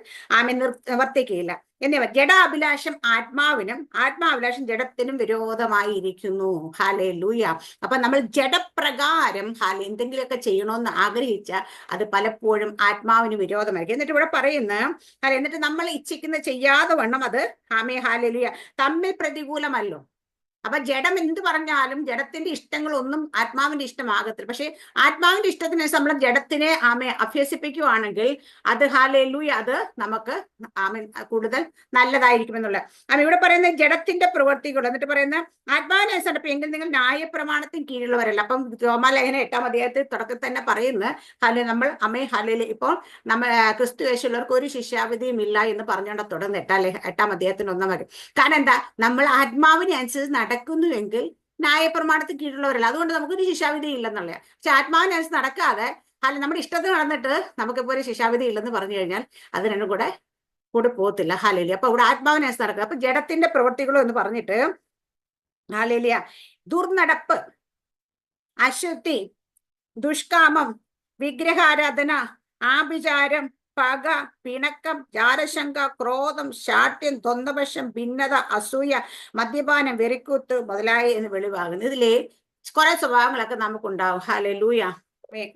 നിവർത്തിക്കുകയില്ല എന്നിവ. ജഡാഭിലാഷം ആത്മാവിനും ആത്മാഭിലാഷം ജഡത്തിനും വിരോധമായി ഇരിക്കുന്നു. ഹാലൂയ. അപ്പൊ നമ്മൾ ജഡപ്രകാരം എന്തെങ്കിലുമൊക്കെ ചെയ്യണമെന്ന് ആഗ്രഹിച്ചാൽ അത് പലപ്പോഴും ആത്മാവിന് വിരോധമായിരിക്കും. എന്നിട്ട് ഇവിടെ പറയുന്ന എന്നിട്ട് നമ്മൾ ഇച്ഛിക്കുന്ന ചെയ്യാതെ വണ്ണം അത് ഹാലൂയ തമ്മിൽ പ്രതികൂലമല്ലോ. അപ്പൊ ജഡം എന്ത് പറഞ്ഞാലും ജഡത്തിന്റെ ഇഷ്ടങ്ങളൊന്നും ആത്മാവിന്റെ ഇഷ്ടമാകത്തില്ല. പക്ഷെ ആത്മാവിന്റെ ഇഷ്ടത്തിന് നമ്മൾ ജഡത്തിനെ അഭ്യസിപ്പിക്കുകയാണെങ്കിൽ അത് ഹാലൂയ അത് നമുക്ക് കൂടുതൽ നല്ലതായിരിക്കുമെന്നുള്ള. ഇവിടെ പറയുന്ന ജഡത്തിന്റെ പ്രവൃത്തികൾ. എന്നിട്ട് പറയുന്ന ആത്മാവിനെ നടപ്പ് എങ്കിൽ നിങ്ങൾ ന്യായപ്രമാണത്തിന് കീഴിലുള്ളവരല്ല. അപ്പം റോമാലേഖനം 8-ാം അധ്യായത്തിൽ തുടക്കത്തിൽ തന്നെ പറയുന്ന നമ്മൾ ഹാലയിൽ ഇപ്പോൾ നമ്മൾ ക്രിസ്തു യേശുള്ളവർക്ക് ഒരു ശിക്ഷാവിധിയും ഇല്ല എന്ന് പറഞ്ഞുകൊണ്ട് തുടർന്ന് 8-ാം അധ്യായത്തിന് 1-ാം വരും. കാരണം എന്താ, നമ്മൾ ആത്മാവിനെ അനുസരിച്ച് നടക്കുന്നുവെങ്കിൽ ന്യായപ്രമാണത്തിന് കീഴിലുള്ളവരല്ല. അതുകൊണ്ട് നമുക്കൊരു ശിക്ഷാവിധി ഇല്ലെന്നുള്ള. പക്ഷെ ആത്മാവിനനുസരിച്ച് നടക്കാതെ നമ്മുടെ ഇഷ്ടത്തിന് നടന്നിട്ട് നമുക്കിപ്പോ ഒരു ശിക്ഷാവിധി ഇല്ലെന്ന് പറഞ്ഞു കഴിഞ്ഞാൽ അത് രണ്ടും കൂടെ പോകത്തില്ല. ഹാലേലിയ. അപ്പൊ ഇവിടെ ആത്മാവിനനുസരിച്ച് നടക്കുക. അപ്പൊ ജഡത്തിന്റെ പ്രവൃത്തികളോ എന്ന് പറഞ്ഞിട്ട് ഹാലേലിയ ദുർനടപ്പ്, അശുദ്ധി, ദുഷ്കാമം, വിഗ്രഹാരാധന, ആഭിചാരം, പക, പിണക്കം, ജാരശങ്ക, ക്രോധം, ശാഠ്യം, ദ്വന്ദ്വപക്ഷം, ഭിന്നത, അസൂയ, മദ്യപാനം, വെറിക്കൂത്ത് മുതലായ എന്ന് വെളിവാകുന്നു. ഇതിലെ കുറെ സ്വഭാവങ്ങളൊക്കെ നമുക്കുണ്ടാവും. ഹല്ലേലൂയ.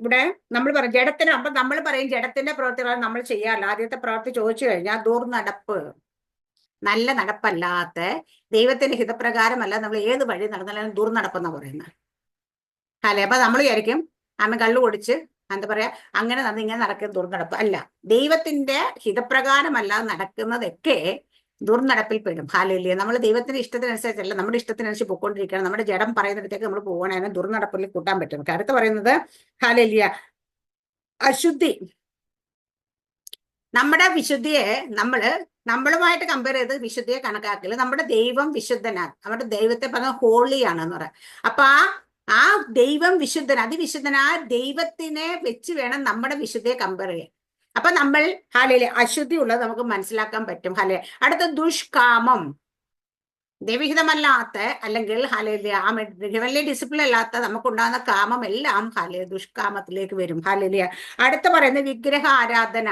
ഇവിടെ നമ്മൾ പറയും ജഡത്തിന്, അപ്പൊ നമ്മൾ പറയും ജഡത്തിന്റെ പ്രവൃത്തികളാണ് നമ്മൾ ചെയ്യാറില്ല. ആദ്യത്തെ പ്രവൃത്തി ചോദിച്ചു കഴിഞ്ഞാൽ ദുർനടപ്പ്, നല്ല നടപ്പല്ലാത്ത ദൈവത്തിന്റെ ഹിതപ്രകാരമല്ല നമ്മൾ ഏത് വഴി നടന്നാലും ദുർനടപ്പെന്നാ പറയുന്നത്. അപ്പൊ നമ്മൾ വിചാരിക്കും കള്ളു കുടിച്ച് എന്താ പറയാ അങ്ങനെ ഇങ്ങനെ നടക്കുന്ന ദുർനടപ്പ് അല്ല. ദൈവത്തിന്റെ ഹിതപ്രകാരമല്ല നടക്കുന്നതൊക്കെ ദുർനടപ്പിൽ പെടും. ഹാലയില്ലേ. നമ്മൾ ദൈവത്തിന്റെ ഇഷ്ടത്തിനനുസരിച്ചല്ല നമ്മുടെ ഇഷ്ടത്തിനനുസരിച്ച് പൊയ്ക്കൊണ്ടിരിക്കുകയാണ്. നമ്മുടെ ജഡം പറയുന്നിടത്തേക്ക് നമ്മൾ പോകണേ ദുർനടപ്പിൽ കൂട്ടാൻ പറ്റും. അടുത്ത് പറയുന്നത് ഹാലയില്ല അശുദ്ധി. നമ്മുടെ വിശുദ്ധിയെ നമ്മളുമായിട്ട് കമ്പയർ ചെയ്ത് വിശുദ്ധിയെ കണക്കാക്കില്ല. നമ്മുടെ ദൈവം വിശുദ്ധനാണ്. നമ്മുടെ ദൈവത്തെ പറഞ്ഞ ഹോളിയാണെന്ന് പറയാം. അപ്പൊ ആ ദൈവം വിശുദ്ധൻ, അതിവിശുദ്ധൻ, ആ ദൈവത്തിനെ വെച്ച് വേണം നമ്മുടെ വിശുദ്ധിയെ കമ്പയർ ചെയ്യാൻ. അപ്പൊ നമ്മൾ ഹാലയിലെ അശുദ്ധി ഉള്ളത് നമുക്ക് മനസ്സിലാക്കാൻ പറ്റും. ഹാലെ അടുത്ത ദുഷ്കാമം, ദൈവഹിതമല്ലാത്ത അല്ലെങ്കിൽ ഹാലയിലെ ഹെവൻലി ഡിസിപ്ലിൻ അല്ലാത്ത നമുക്കുണ്ടാകുന്ന കാമം എല്ലാം ഹാലേ ദുഷ്കാമത്തിലേക്ക് വരും. ഹാലയിലെ അടുത്ത പറയുന്നത് വിഗ്രഹ ആരാധന.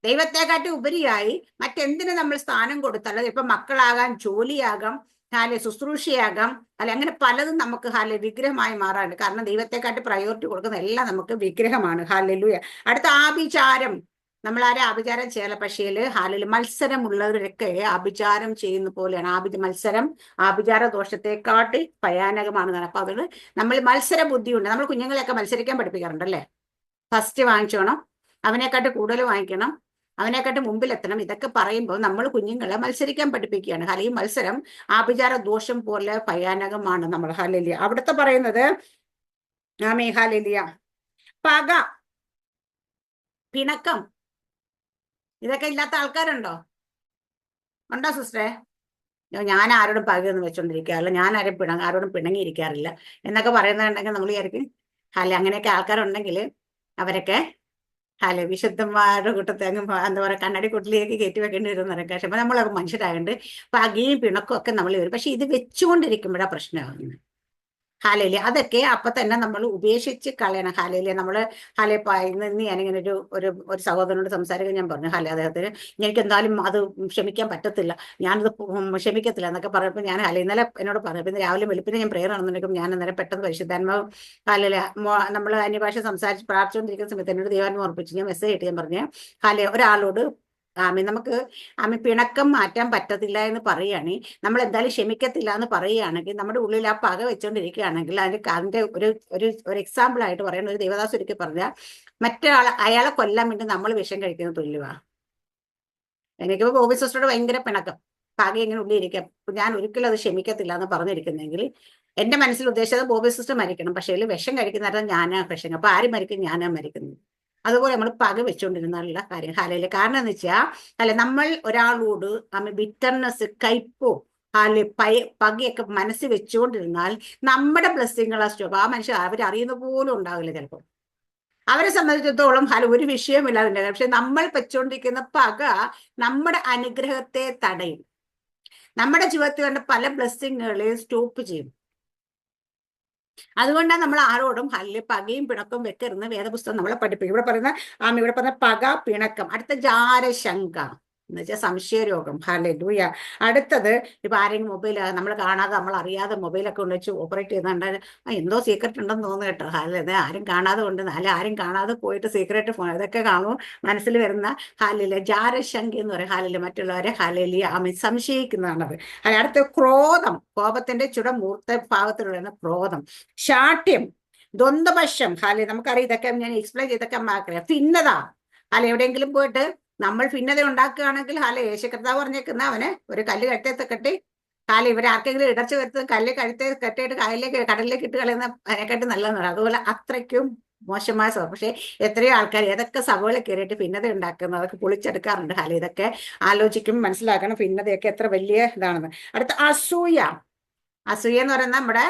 ദൈവത്തെക്കാട്ടി ഉപരിയായി മറ്റെന്തിനു നമ്മൾ സ്ഥാനം കൊടുത്താൽ, ഇപ്പൊ മക്കളാകാം, ജോലിയാകാം, ഹാലെ ശുശ്രൂഷയാകാം, അല്ലെ അങ്ങനെ പലതും നമുക്ക് ഹാലെ വിഗ്രഹമായി മാറാറുണ്ട്. കാരണം ദൈവത്തെക്കാട്ടി പ്രയോറിറ്റി കൊടുക്കുന്ന എല്ലാം നമുക്ക് വിഗ്രഹമാണ്. ഹാലലുയ. അടുത്ത ആഭിചാരം. നമ്മൾ ആരും ആഭിചാരം ചെയ്യല, പക്ഷേ ഹാലിൽ മത്സരമുള്ളവരൊക്കെ ആഭിചാരം ചെയ്യുന്ന പോലെയാണ്. മത്സരം ആഭിചാര ദോഷത്തെക്കാട്ടി ഭയാനകമാണ്. അപ്പൊ അതുകൊണ്ട് നമ്മൾ മത്സര ബുദ്ധിയുണ്ട്. നമ്മൾ കുഞ്ഞുങ്ങളെയൊക്കെ മത്സരിക്കാൻ പഠിപ്പിക്കാറുണ്ടല്ലേ. ഫസ്റ്റ് വാങ്ങിച്ചോണം, അവനെക്കാട്ട് കൂടുതൽ വാങ്ങിക്കണം, അവനെക്കാട്ട് മുമ്പിലെത്തണം. ഇതൊക്കെ പറയുമ്പോൾ നമ്മൾ കുഞ്ഞുങ്ങളെ മത്സരിക്കാൻ പഠിപ്പിക്കുകയാണ്. ഈ മത്സരം ആഭിചാര ദോഷം പോലെ ഭയാനകമാണ്. നമ്മൾ ഹാലലിയ അവിടുത്തെ പറയുന്നത് ഹാലലിയ പക, പിണക്കം, ഇതൊക്കെ ഇല്ലാത്ത ആൾക്കാരുണ്ടോ? ഉണ്ടോ സിസ്റ്ററെ? ഞാൻ ആരോടും പകയൊന്നും വെച്ചോണ്ടിരിക്കാറില്ല, ഞാൻ ആരോടും പിണങ്ങിയിരിക്കാറില്ല എന്നൊക്കെ പറയുന്നുണ്ടെങ്കിൽ നമ്മൾ വിചാരിക്കും അങ്ങനെയൊക്കെ ആൾക്കാരുണ്ടെങ്കിൽ അവരൊക്കെ വിശുദ്ധന്മാരുടെ കൂട്ടത്തെ അങ്ങ് എന്താ പറയുക കണ്ണാടി കുട്ടിലേക്ക് കയറ്റി വെക്കേണ്ടി വരും എന്നൊക്കെ. പക്ഷെ അപ്പൊ നമ്മളൊക്കെ മനുഷ്യരായതുകൊണ്ട് പകയും പിണക്കും ഒക്കെ നമ്മൾ വരും. പക്ഷെ ഇത് വെച്ചുകൊണ്ടിരിക്കുമ്പോഴാണ് പ്രശ്നമാകുന്നത്. അതൊക്കെ അപ്പൊ തന്നെ നമ്മൾ ഉപേക്ഷിച്ച് കളയണം. നമ്മൾ ഇന്ന് ഞാനിങ്ങനെ ഒരു സഹോദരനോട് സംസാരിക്കാൻ ഞാൻ പറഞ്ഞു, അദ്ദേഹത്തിന് എനിക്ക് എന്തായാലും അത് ക്ഷമിക്കാൻ പറ്റത്തില്ല, ഞാനത് ക്ഷമിക്കത്തില്ല എന്നൊക്കെ പറഞ്ഞപ്പോൾ ഞാൻ ഇന്നലെ എന്നോട് പറഞ്ഞു. പിന്നെ രാവിലെ വെളുപ്പിനെ ഞാൻ പ്രേയർ നടന്നിട്ടും ഞാൻ അന്നേരം പെട്ടെന്ന് പരിശുദ്ധാത്മാവ് നമ്മൾ അന്യഭാഷ സംസാരിച്ച് പ്രാർത്ഥിച്ചുകൊണ്ടിരിക്കുന്ന സമയത്ത് എന്നോട് ദൈവാത്മാവ് ഓർപ്പിച്ചു. ഞാൻ മെസ്സേജ് ഇട്ട് ഞാൻ പറഞ്ഞു, ഒരാളോട് നമുക്ക് പിണക്കം മാറ്റാൻ പറ്റത്തില്ല എന്ന് പറയുകയാണെങ്കിൽ, നമ്മൾ എന്തായാലും ക്ഷമിക്കത്തില്ല എന്ന് പറയുകയാണെങ്കിൽ, നമ്മുടെ ഉള്ളിൽ ആ പക വെച്ചുകൊണ്ടിരിക്കുകയാണെങ്കിൽ അതിന്റെ ഒരു എക്സാമ്പിൾ ആയിട്ട് പറയുന്ന ഒരു ദേവദാസ് ഒരിക്കൽ പറഞ്ഞാൽ, അയാളെ കൊല്ലാൻ വേണ്ടി നമ്മൾ വിഷം കഴിക്കുന്നത് തുല്യമാണ്. എനിക്കിപ്പോ ബോബി സിസ്റ്ററോട് ഭയങ്കര പിണക്കം, പക ഇങ്ങനെ ഉള്ളിലിരിക്കാം, ഞാൻ ഒരിക്കലും അത് ക്ഷമിക്കത്തില്ല എന്ന് പറഞ്ഞിരിക്കുന്നെങ്കിൽ എന്റെ മനസ്സിൽ ഉദ്ദേശിച്ചത് ബോബി സിസ്റ്റർ മരിക്കണം, പക്ഷേ വിഷം കഴിക്കുന്നവരെ ഞാനാ വിഷം. അപ്പൊ ആര് മരിക്കും? ഞാനാ മരിക്കുന്നത്. അതുപോലെ നമ്മൾ പക വെച്ചുകൊണ്ടിരുന്നുള്ള കാര്യം കാരണം എന്ന് വെച്ചാൽ നമ്മൾ ഒരാളോട് ബിറ്റർനെസ്, കയ്പോ പകയൊക്കെ മനസ്സിൽ വെച്ചുകൊണ്ടിരുന്നാൽ നമ്മുടെ ബ്ലെസ്സിങ്ങളെ സ്റ്റോപ്പ്. ആ മനുഷ്യർ അവരറിയുന്ന പോലും ഉണ്ടാവില്ല ചിലപ്പോൾ. അവരെ സംബന്ധിച്ചിടത്തോളം ഒരു വിഷയമില്ല അതിൻ്റെ. പക്ഷെ നമ്മൾ വെച്ചുകൊണ്ടിരിക്കുന്ന പക നമ്മുടെ അനുഗ്രഹത്തെ തടയും, നമ്മുടെ ജീവിതത്തിൽ വേണ്ട പല ബ്ലെസ്സിങ്ങുകളെയും സ്റ്റോപ്പ് ചെയ്യും. അതുകൊണ്ടാണ് നമ്മൾ ആരോടും പകയും പിണക്കവും വെക്കരുന്ന് വേദപുസ്തകം നമ്മളെ പഠിപ്പിക്കും. ഇവിടെ പറയുന്ന പക, പിണക്കം. അടുത്ത ജാരശങ്ക എന്ന് വെച്ചാൽ സംശയരോഗം. ഹല്ലേലൂയ. അടുത്തത് ഇപ്പൊ ആരെങ്കിലും മൊബൈൽ നമ്മൾ കാണാതെ നമ്മൾ അറിയാതെ മൊബൈലൊക്കെ കൊണ്ട് വെച്ച് ഓപ്പറേറ്റ് ചെയ്യുന്നുണ്ട്, എന്തോ സീക്രട്ട് ഉണ്ടെന്ന് തോന്നുന്നു കേട്ടോ. ആരും കാണാതെ കൊണ്ട് ആരും കാണാതെ പോയിട്ട് സീക്രട്ട് ഫോൺ ഇതൊക്കെ കാണുമ്പോൾ മനസ്സിൽ വരുന്ന ജാരശങ്ക എന്ന് പറയും. മറ്റുള്ളവരെ സംശയിക്കുന്നതാണത്. അടുത്ത ക്രോധം, കോപത്തിന്റെ മൂർത്ത ഭാവത്തിലുള്ള ക്രോധം. ശാഠ്യം, ദ്വന്ദ്വപക്ഷം. നമുക്കറിയാം, ഇതൊക്കെ ഞാൻ എക്സ്പ്ലെയിൻ ചെയ്തൊക്കെ അറിയാം. ഭിന്നത, എവിടെയെങ്കിലും പോയിട്ട് നമ്മൾ ഭിന്നത ഉണ്ടാക്കുകയാണെങ്കിൽ യേശു കർത്താവ് പറഞ്ഞേക്കുന്ന അവന് ഒരു കല്ല് കഴുത്തേത്ത് കെട്ടി ഇവരാർക്കെങ്കിലും ഇടർച്ച വരുത്തുന്ന കല്ല് കഴുത്തേ കെട്ടിയിട്ട് കടലിലേക്ക് ഇട്ട് കളയുന്ന അതിനെക്കാട്ടി നല്ലതെന്ന് പറയാം. അതുപോലെ അത്രയ്ക്കും മോശമായ സഭ. പക്ഷെ എത്രയോ ആൾക്കാർ ഏതൊക്കെ സഭകളിൽ കയറിയിട്ട് ഭിന്നത ഉണ്ടാക്കുന്നത് അതൊക്കെ പൊളിച്ചെടുക്കാറുണ്ട്. ഇതൊക്കെ ആലോചിക്കും, മനസ്സിലാക്കണം ഭിന്നതയൊക്കെ എത്ര വലിയ ഇതാണെന്ന്. അടുത്ത അസൂയ. അസൂയ എന്ന് പറയുന്നത് നമ്മുടെ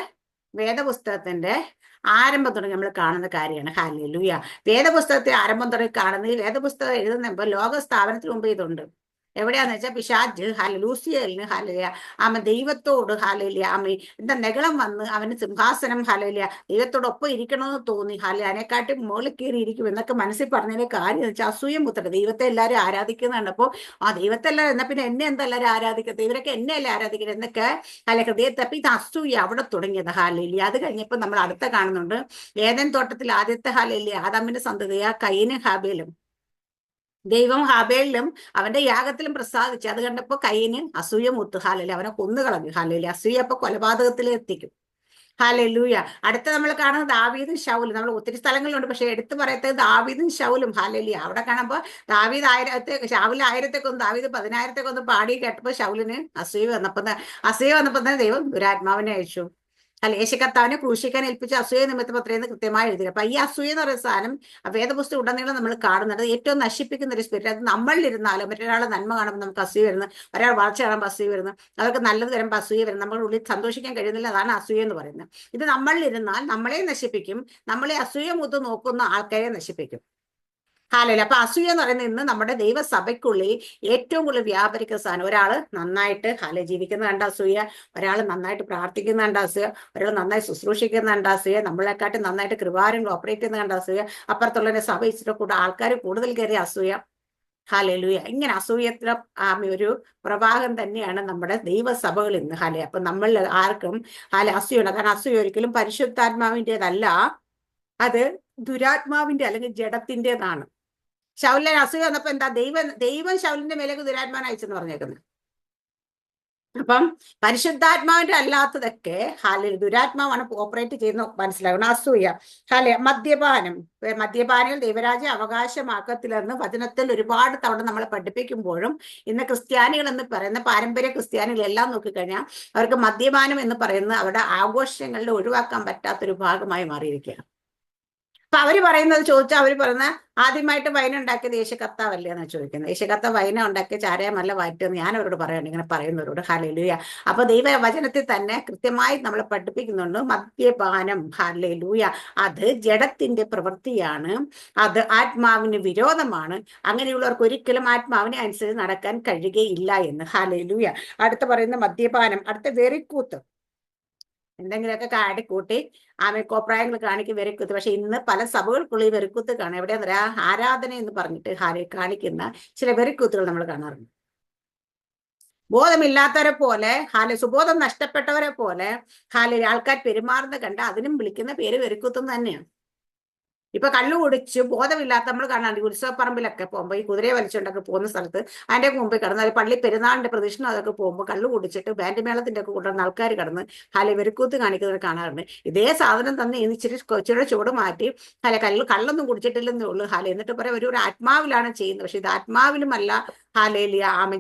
വേദപുസ്തകത്തിന്റെ ആരംഭം തുടങ്ങി നമ്മൾ കാണുന്ന കാര്യമാണ്. ഹല്ലേലൂയ. വേദപുസ്തകത്തെ ആരംഭം തുടങ്ങി കാണുന്നത്, ഈ വേദപുസ്തകം എഴുതുമ്പോൾ ലോക സ്ഥാപനത്തിന് മുമ്പ് ഇതുണ്ട്. എവിടെയാന്ന് വെച്ചാൽ പിശാജ് ലൂസിയലിന് ദൈവത്തോട് എന്താ നെഗളം വന്ന് അവന് സിംഹാസനം ദൈവത്തോടൊപ്പം ഇരിക്കണമെന്ന് തോന്നി. അതിനെക്കാട്ടി മുകളിൽ കയറി ഇരിക്കും എന്നൊക്കെ മനസ്സിൽ പറഞ്ഞതിന്റെ കാര്യം എന്ന് വെച്ചാൽ അസൂയ മുത്തട്ടെ. ദൈവത്തെ എല്ലാവരും ആരാധിക്കുന്നുണ്ട്. അപ്പോൾ ദൈവത്തെ എല്ലാവരും എന്നാ പിന്നെ എന്നെ എന്താ എല്ലാവരും ആരാധിക്കത്തെ, ഇവരൊക്കെ എന്നെ അല്ലേ ആരാധിക്കുന്നത് എന്നൊക്കെ ഹൃദയത്തെ. അപ്പൊ ഇത് അസൂയ അവിടെ തുടങ്ങിയത്. അത് കഴിഞ്ഞപ്പോൾ നമ്മൾ അടുത്ത കാണുന്നുണ്ട്, ഏദൻ തോട്ടത്തിൽ ആദ്യത്തെ ആദാമിന്റെ സന്തതിയാ കയീനും ഹാബേലും. ദൈവം ഹാബേലിലും അവന്റെ യാഗത്തിലും പ്രസാദിച്ചു. അത് കണ്ടപ്പോ കയീന് അസൂയ മൂത്ത്. അവനെ കൊന്നുകളഞ്ഞു. അസൂയ അപ്പൊ കൊലപാതകത്തിൽ എത്തിക്കും. ഹല്ലേലൂയ. അടുത്ത നമ്മൾ കാണുന്നത് ദാവീദും ശൗലും. നമ്മൾ ഒത്തിരി സ്ഥലങ്ങളിലുണ്ട്, പക്ഷെ എടുത്തു പറയത്തത് ദാവീദും ശൗലും. ഹല്ലേലൂയ. അവിടെ കാണുമ്പോൾ ദാവീദ് 1000 ശൗല് 1000 കൊന്ന്, ദാവീദ് 10,000 കൊന്ന് പാടി കേട്ടപ്പോൾ ശൗലിന് അസൂയ വന്നപ്പോ തന്നെ ദൈവം ദുരാത്മാവിനെ അയച്ചു. യേശു കർത്താവിനെ ക്രൂശിക്കാൻ ഏൽപ്പിച്ച അസൂയ നിമിത്തം അത്രയെന്ന് കൃത്യമായി എഴുതി. അപ്പൊ ഈ അസൂയ എന്ന് പറയുന്ന സാധനം വേദപുസ്തകം ഉടനീളം നമ്മൾ കാണുന്നത് ഏറ്റവും നശിപ്പിക്കുന്ന ഒരു സ്പിരിറ്റ്. അത് നമ്മളിരുന്നാലും മറ്റൊരാളെ നന്മ കാണുമ്പോൾ നമുക്ക് അസൂയ വരുന്നു, ഒരാൾ വളർച്ച കാണുമ്പോൾ അസൂയ വരുന്നു, അവർക്ക് നല്ലത് വരുമ്പോൾ അസൂയ വരുന്നു, നമ്മുടെ ഉള്ളിൽ സന്തോഷിക്കാൻ കഴിയുന്നില്ല. അതാണ് അസൂയ എന്ന് പറയുന്നത്. ഇത് നമ്മളിരുന്നാൽ നമ്മളെ നശിപ്പിക്കും, നമ്മളെ അസൂയ മുത്ത് നോക്കുന്ന ആൾക്കാരെ നശിപ്പിക്കും. ഹാലയില്ല. അപ്പൊ അസൂയ എന്ന് പറയുന്നത് ഇന്ന് നമ്മുടെ ദൈവസഭയ്ക്കുള്ളിൽ ഏറ്റവും കൂടുതൽ വ്യാപരിക്കുന്ന സാധനം. ഒരാള് നന്നായിട്ട് ജീവിക്കുന്ന കണ്ട അസൂയ, ഒരാൾ നന്നായിട്ട് പ്രാർത്ഥിക്കുന്ന കണ്ട അസൂയ, ഒരാൾ നന്നായി ശുശ്രൂഷിക്കുന്ന കണ്ട അസൂയ, നമ്മളെക്കാട്ടും നന്നായിട്ട് കൃപാരങ്ങൾ ഓപ്പറേറ്റ് ചെയ്യുന്ന കണ്ട അസൂയ, അപ്പുറത്തുള്ളവരെ സഭ ഇച്ചിട്ട് കൂടെ ആൾക്കാർ കൂടുതൽ കയറിയ അസൂയ. ഹാലലൂയ. ഇങ്ങനെ അസൂയത്തിലെ ഒരു പ്രവാഹം തന്നെയാണ് നമ്മുടെ ദൈവസഭകൾ ഇന്ന്. അപ്പൊ നമ്മൾ ആർക്കും അസൂയുണ്ട്. കാരണം അസൂയ ഒരിക്കലും പരിശുദ്ധാത്മാവിൻ്റെതല്ല, അത് ദുരാത്മാവിന്റെ അല്ലെങ്കിൽ ജഡത്തിൻ്റെതാണ്. ശൗലിന് അസൂയ വന്നപ്പോ എന്താ, ദൈവം ശൗലിന്റെ മേലേക്ക് ദുരാത്മാവിനെ അയച്ചെന്ന് പറഞ്ഞേക്കുന്നത്. അപ്പം പരിശുദ്ധാത്മാവിന്റെ അല്ലാത്തതൊക്കെ ദുരാത്മാവാണ് ഓപ്പറേറ്റ് ചെയ്യുന്ന മനസ്സിലാക്കണം. അസൂയ, മദ്യപാനികൾ ദൈവരാജ്യം അവകാശമാക്കത്തില്ലെന്ന് വചനത്തിൽ ഒരുപാട് തവണ നമ്മളെ പഠിപ്പിക്കുമ്പോഴും ഇന്ന് ക്രിസ്ത്യാനികൾ എന്ന് പറയുന്ന പാരമ്പര്യ ക്രിസ്ത്യാനികളെല്ലാം നോക്കിക്കഴിഞ്ഞാൽ അവർക്ക് മദ്യപാനം എന്ന് പറയുന്നത് അവരുടെ ആഘോഷങ്ങളിൽ ഒഴിവാക്കാൻ പറ്റാത്തൊരു ഭാഗമായി മാറിയിരിക്കുകയാണ്. അപ്പൊ അവര് പറയുന്നത് ചോദിച്ചാൽ അവര് പറയുന്ന ആദ്യമായിട്ട് വൈന ഉണ്ടാക്കിയത് യേശുകർത്താവല്ലേ എന്നാണ് ചോദിക്കുന്നത്. യേശുകർത്താവ് വൈന ഉണ്ടാക്കിയ ചാരയമല്ല വാറ്റെന്ന് ഞാൻ അവരോട് പറയണം, ഇങ്ങനെ പറയുന്നവരോട്. ഹല്ലേലൂയ. അപ്പൊ ദൈവവചനത്തിൽ തന്നെ കൃത്യമായി നമ്മളെ പഠിപ്പിക്കുന്നുണ്ട്, മദ്യപാനം ഹല്ലേലൂയ അത് ജഡത്തിന്റെ പ്രവൃത്തിയാണ്, അത് ആത്മാവിന് വിരോധമാണ്. അങ്ങനെയുള്ളവർക്ക് ഒരിക്കലും ആത്മാവിനെ അനുസരിച്ച് നടക്കാൻ കഴിയുകയില്ല എന്ന്. ഹല്ലേലൂയ. അടുത്ത പറയുന്ന മദ്യപാനം, അടുത്ത വെറിക്കൂത്ത്, എന്തെങ്കിലുമൊക്കെ കാട്ടിക്കൂട്ടി കോപ്രായങ്ങൾ കാണിക്കും, വെറിക്കുത്ത്. പക്ഷെ ഇന്ന് പല സഭകൾക്കുള്ളിൽ വെറിക്കുത്ത് കാണാം. എവിടെയാ പറയാ, ആരാധന എന്ന് പറഞ്ഞിട്ട് കാണിക്കുന്ന ചില വെറിക്കുത്തുകൾ നമ്മൾ കാണാറുണ്ട്. ബോധമില്ലാത്തവരെ പോലെ സുബോധം നഷ്ടപ്പെട്ടവരെ പോലെ ആൾക്കാർ പെരുമാറുന്ന കണ്ട് അതിനും വിളിക്കുന്ന പേര് വെറിക്കുത്തും തന്നെയാണ്. ഇപ്പൊ കള്ളു കുടിച്ച് ബോധമില്ലാത്ത നമ്മൾ കാണാണ്ട് ഉത്സവപ്പറമ്പിലൊക്കെ പോകുമ്പോൾ ഈ കുതിരയെ വലിച്ചുകൊണ്ടൊക്കെ പോകുന്ന സ്ഥലത്ത് അതിന്റെ മുമ്പിൽ കിടന്ന് പള്ളി പെരുന്നാളിന്റെ പ്രദക്ഷിണം അതൊക്കെ പോകുമ്പോൾ കള്ളു കുടിച്ചിട്ട് ബാൻഡ് മേളത്തിന്റെ ഒക്കെ കൊണ്ടുവന്ന ആൾക്കാർ കിടന്ന് വെറുക്കൂത്ത് കാണിക്കുന്നത് കാണാറുണ്ട്. ഇതേ സാധനം തന്നെ ഇച്ചിരി ചൂട് മാറ്റി കള്ളൊന്നും കുടിച്ചിട്ടില്ലെന്നേ ഉള്ളൂ. എന്നിട്ട് പറയാം ഒരു ആത്മാവിലാണ് ചെയ്യുന്നത്. പക്ഷെ ഇത് ആത്മാവിലുമല്ല.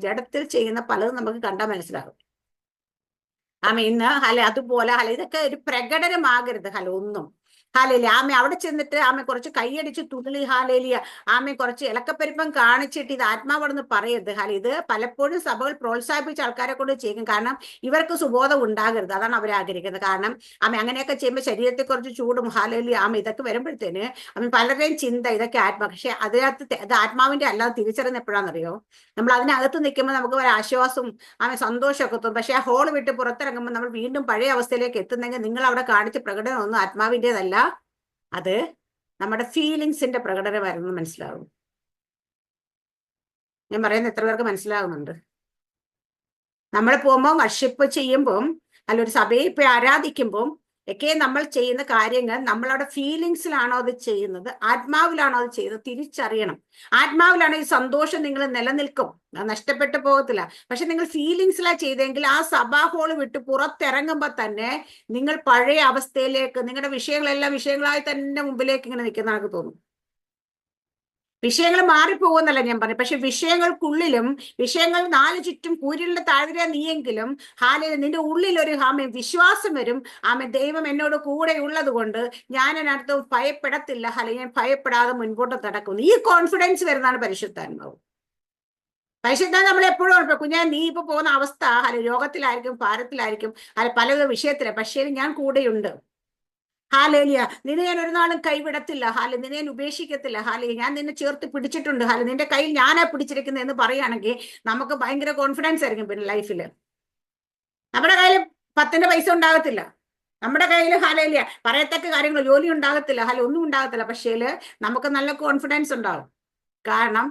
ജഡത്തിൽ ചെയ്യുന്ന പലതും നമുക്ക് കണ്ടാൽ മനസ്സിലാകും. ഇന്ന് അതുപോലെ ഇതൊക്കെ ഒരു പ്രകടനമാകരുത്. ഒന്നും അവിടെ ചെന്നിട്ട് കുറച്ച് കൈയടിച്ച് തുള്ളി കുറച്ച് ഇലക്കപ്പെരുപ്പം കാണിച്ചിട്ട് ഇത് ആത്മാവെന്ന് പറയരുത്. ഇത് പലപ്പോഴും സഭകൾ പ്രോത്സാഹിപ്പിച്ച ആൾക്കാരെ കൊണ്ട് ചെയ്യും. കാരണം ഇവർക്ക് സുബോധം ഉണ്ടാകരുത്, അതാണ് അവർ ആഗ്രഹിക്കുന്നത്. കാരണം അങ്ങനെയൊക്കെ ചെയ്യുമ്പോൾ ശരീരത്തെ കുറച്ച് ചൂടും ഇതൊക്കെ വരുമ്പോഴത്തേന് പലരുടെയും ചിന്ത ഇതൊക്കെ പക്ഷെ അതിനകത്ത് ഇത് ആത്മാവിന്റെ അല്ലാതെ തിരിച്ചറിഞ്ഞ എപ്പോഴാണെന്നറിയോ, നമ്മൾ അതിനകത്ത് നിൽക്കുമ്പോൾ നമുക്ക് ഒരു ആശ്വാസവും സന്തോഷമൊക്കെ തോന്നും. പക്ഷെ ആ ഹോൾ വിട്ട് പുറത്തിറങ്ങുമ്പോൾ നമ്മൾ വീണ്ടും പഴയ അവസ്ഥയിലേക്ക് എത്തുന്നെങ്കിൽ നിങ്ങൾ അവിടെ കാണിച്ച പ്രകടനം ഒന്നും ആത്മാവിൻ്റെതല്ല, അത് നമ്മുടെ ഫീലിങ്സിന്റെ പ്രകടനമായിരുന്നു. മനസ്സിലാവും ഞാൻ പറയുന്നത്? എത്ര പേർക്ക് മനസ്സിലാകുന്നുണ്ട്? നമ്മൾ പോകുമ്പോൾ വർഷിപ്പ് ചെയ്യുമ്പോൾ ഒരു സഭയെ പോയി ആരാധിക്കുമ്പോൾ ഒക്കെ നമ്മൾ ചെയ്യുന്ന കാര്യങ്ങൾ നമ്മളവിടെ ഫീലിങ്സിലാണോ അത് ചെയ്യുന്നത്, ആത്മാവിലാണോ അത് ചെയ്യുന്നത് തിരിച്ചറിയണം. ആത്മാവിലാണോ ഈ സന്തോഷം നിങ്ങൾ നിലനിൽക്കും, നഷ്ടപ്പെട്ടു പോകത്തില്ല. പക്ഷെ നിങ്ങൾ ഫീലിങ്സിലാണ് ചെയ്തെങ്കിൽ ആ സഭാ ഹോള് വിട്ട് പുറത്തിറങ്ങുമ്പോൾ തന്നെ നിങ്ങൾ പഴയ അവസ്ഥയിലേക്ക്, നിങ്ങളുടെ വിഷയങ്ങളെല്ലാം വിഷയങ്ങളായി തന്നെ മുമ്പിലേക്ക് ഇങ്ങനെ നിൽക്കുന്ന ആൾക്ക് തോന്നും. വിഷയങ്ങൾ മാറിപ്പോകുന്നല്ല ഞാൻ പറഞ്ഞു, പക്ഷെ വിഷയങ്ങൾക്കുള്ളിലും വിഷയങ്ങൾ നാല് ചുറ്റും കൂരിലിന്റെ താഴ്വര നീയെങ്കിലും നിന്റെ ഉള്ളിൽ ഒരു വിശ്വാസം വരും. ദൈവം എന്നോട് കൂടെ ഉള്ളത് കൊണ്ട് ഞാൻ അതിനകത്ത് ഭയപ്പെടത്തില്ല, ഞാൻ ഭയപ്പെടാതെ മുൻപോട്ട് നടക്കുന്നു. ഈ കോൺഫിഡൻസ് വരുന്നതാണ് പരിശുദ്ധാത്മാവ്. പരിശുദ്ധാത്മാവ് നമ്മൾ എപ്പോഴും ഓർക്കും, കുഞ്ഞാൻ നീ ഇപ്പൊ പോകുന്ന അവസ്ഥ രോഗത്തിലായിരിക്കും, ഭാരത്തിലായിരിക്കും, പല വിഷയത്തില, പക്ഷേ ഞാൻ കൂടെയുണ്ട്. ഹാലേലിയ. നിന്നെ ഞാൻ ഒരു നാളും കൈവിടത്തില്ല. നിന്നെ ഞാൻ ഉപേക്ഷിക്കത്തില്ല. ഞാൻ നിന്നെ ചേർത്ത് പിടിച്ചിട്ടുണ്ട്. നിന്റെ കയ്യിൽ ഞാനാ പിടിച്ചിരിക്കുന്നത് എന്ന് പറയുകയാണെങ്കിൽ നമുക്ക് ഭയങ്കര കോൺഫിഡൻസ് ആയിരിക്കും. പിന്നെ ലൈഫിൽ നമ്മുടെ കയ്യിൽ 10 പൈസ ഉണ്ടാകത്തില്ല, നമ്മുടെ കയ്യിൽ ഹാലേലിയ പറയത്തക്ക കാര്യങ്ങൾ ജോലി ഉണ്ടാകത്തില്ല, ഒന്നും ഉണ്ടാകത്തില്ല. പക്ഷേ നമുക്ക് നല്ല കോൺഫിഡൻസ് ഉണ്ടാകും. കാരണം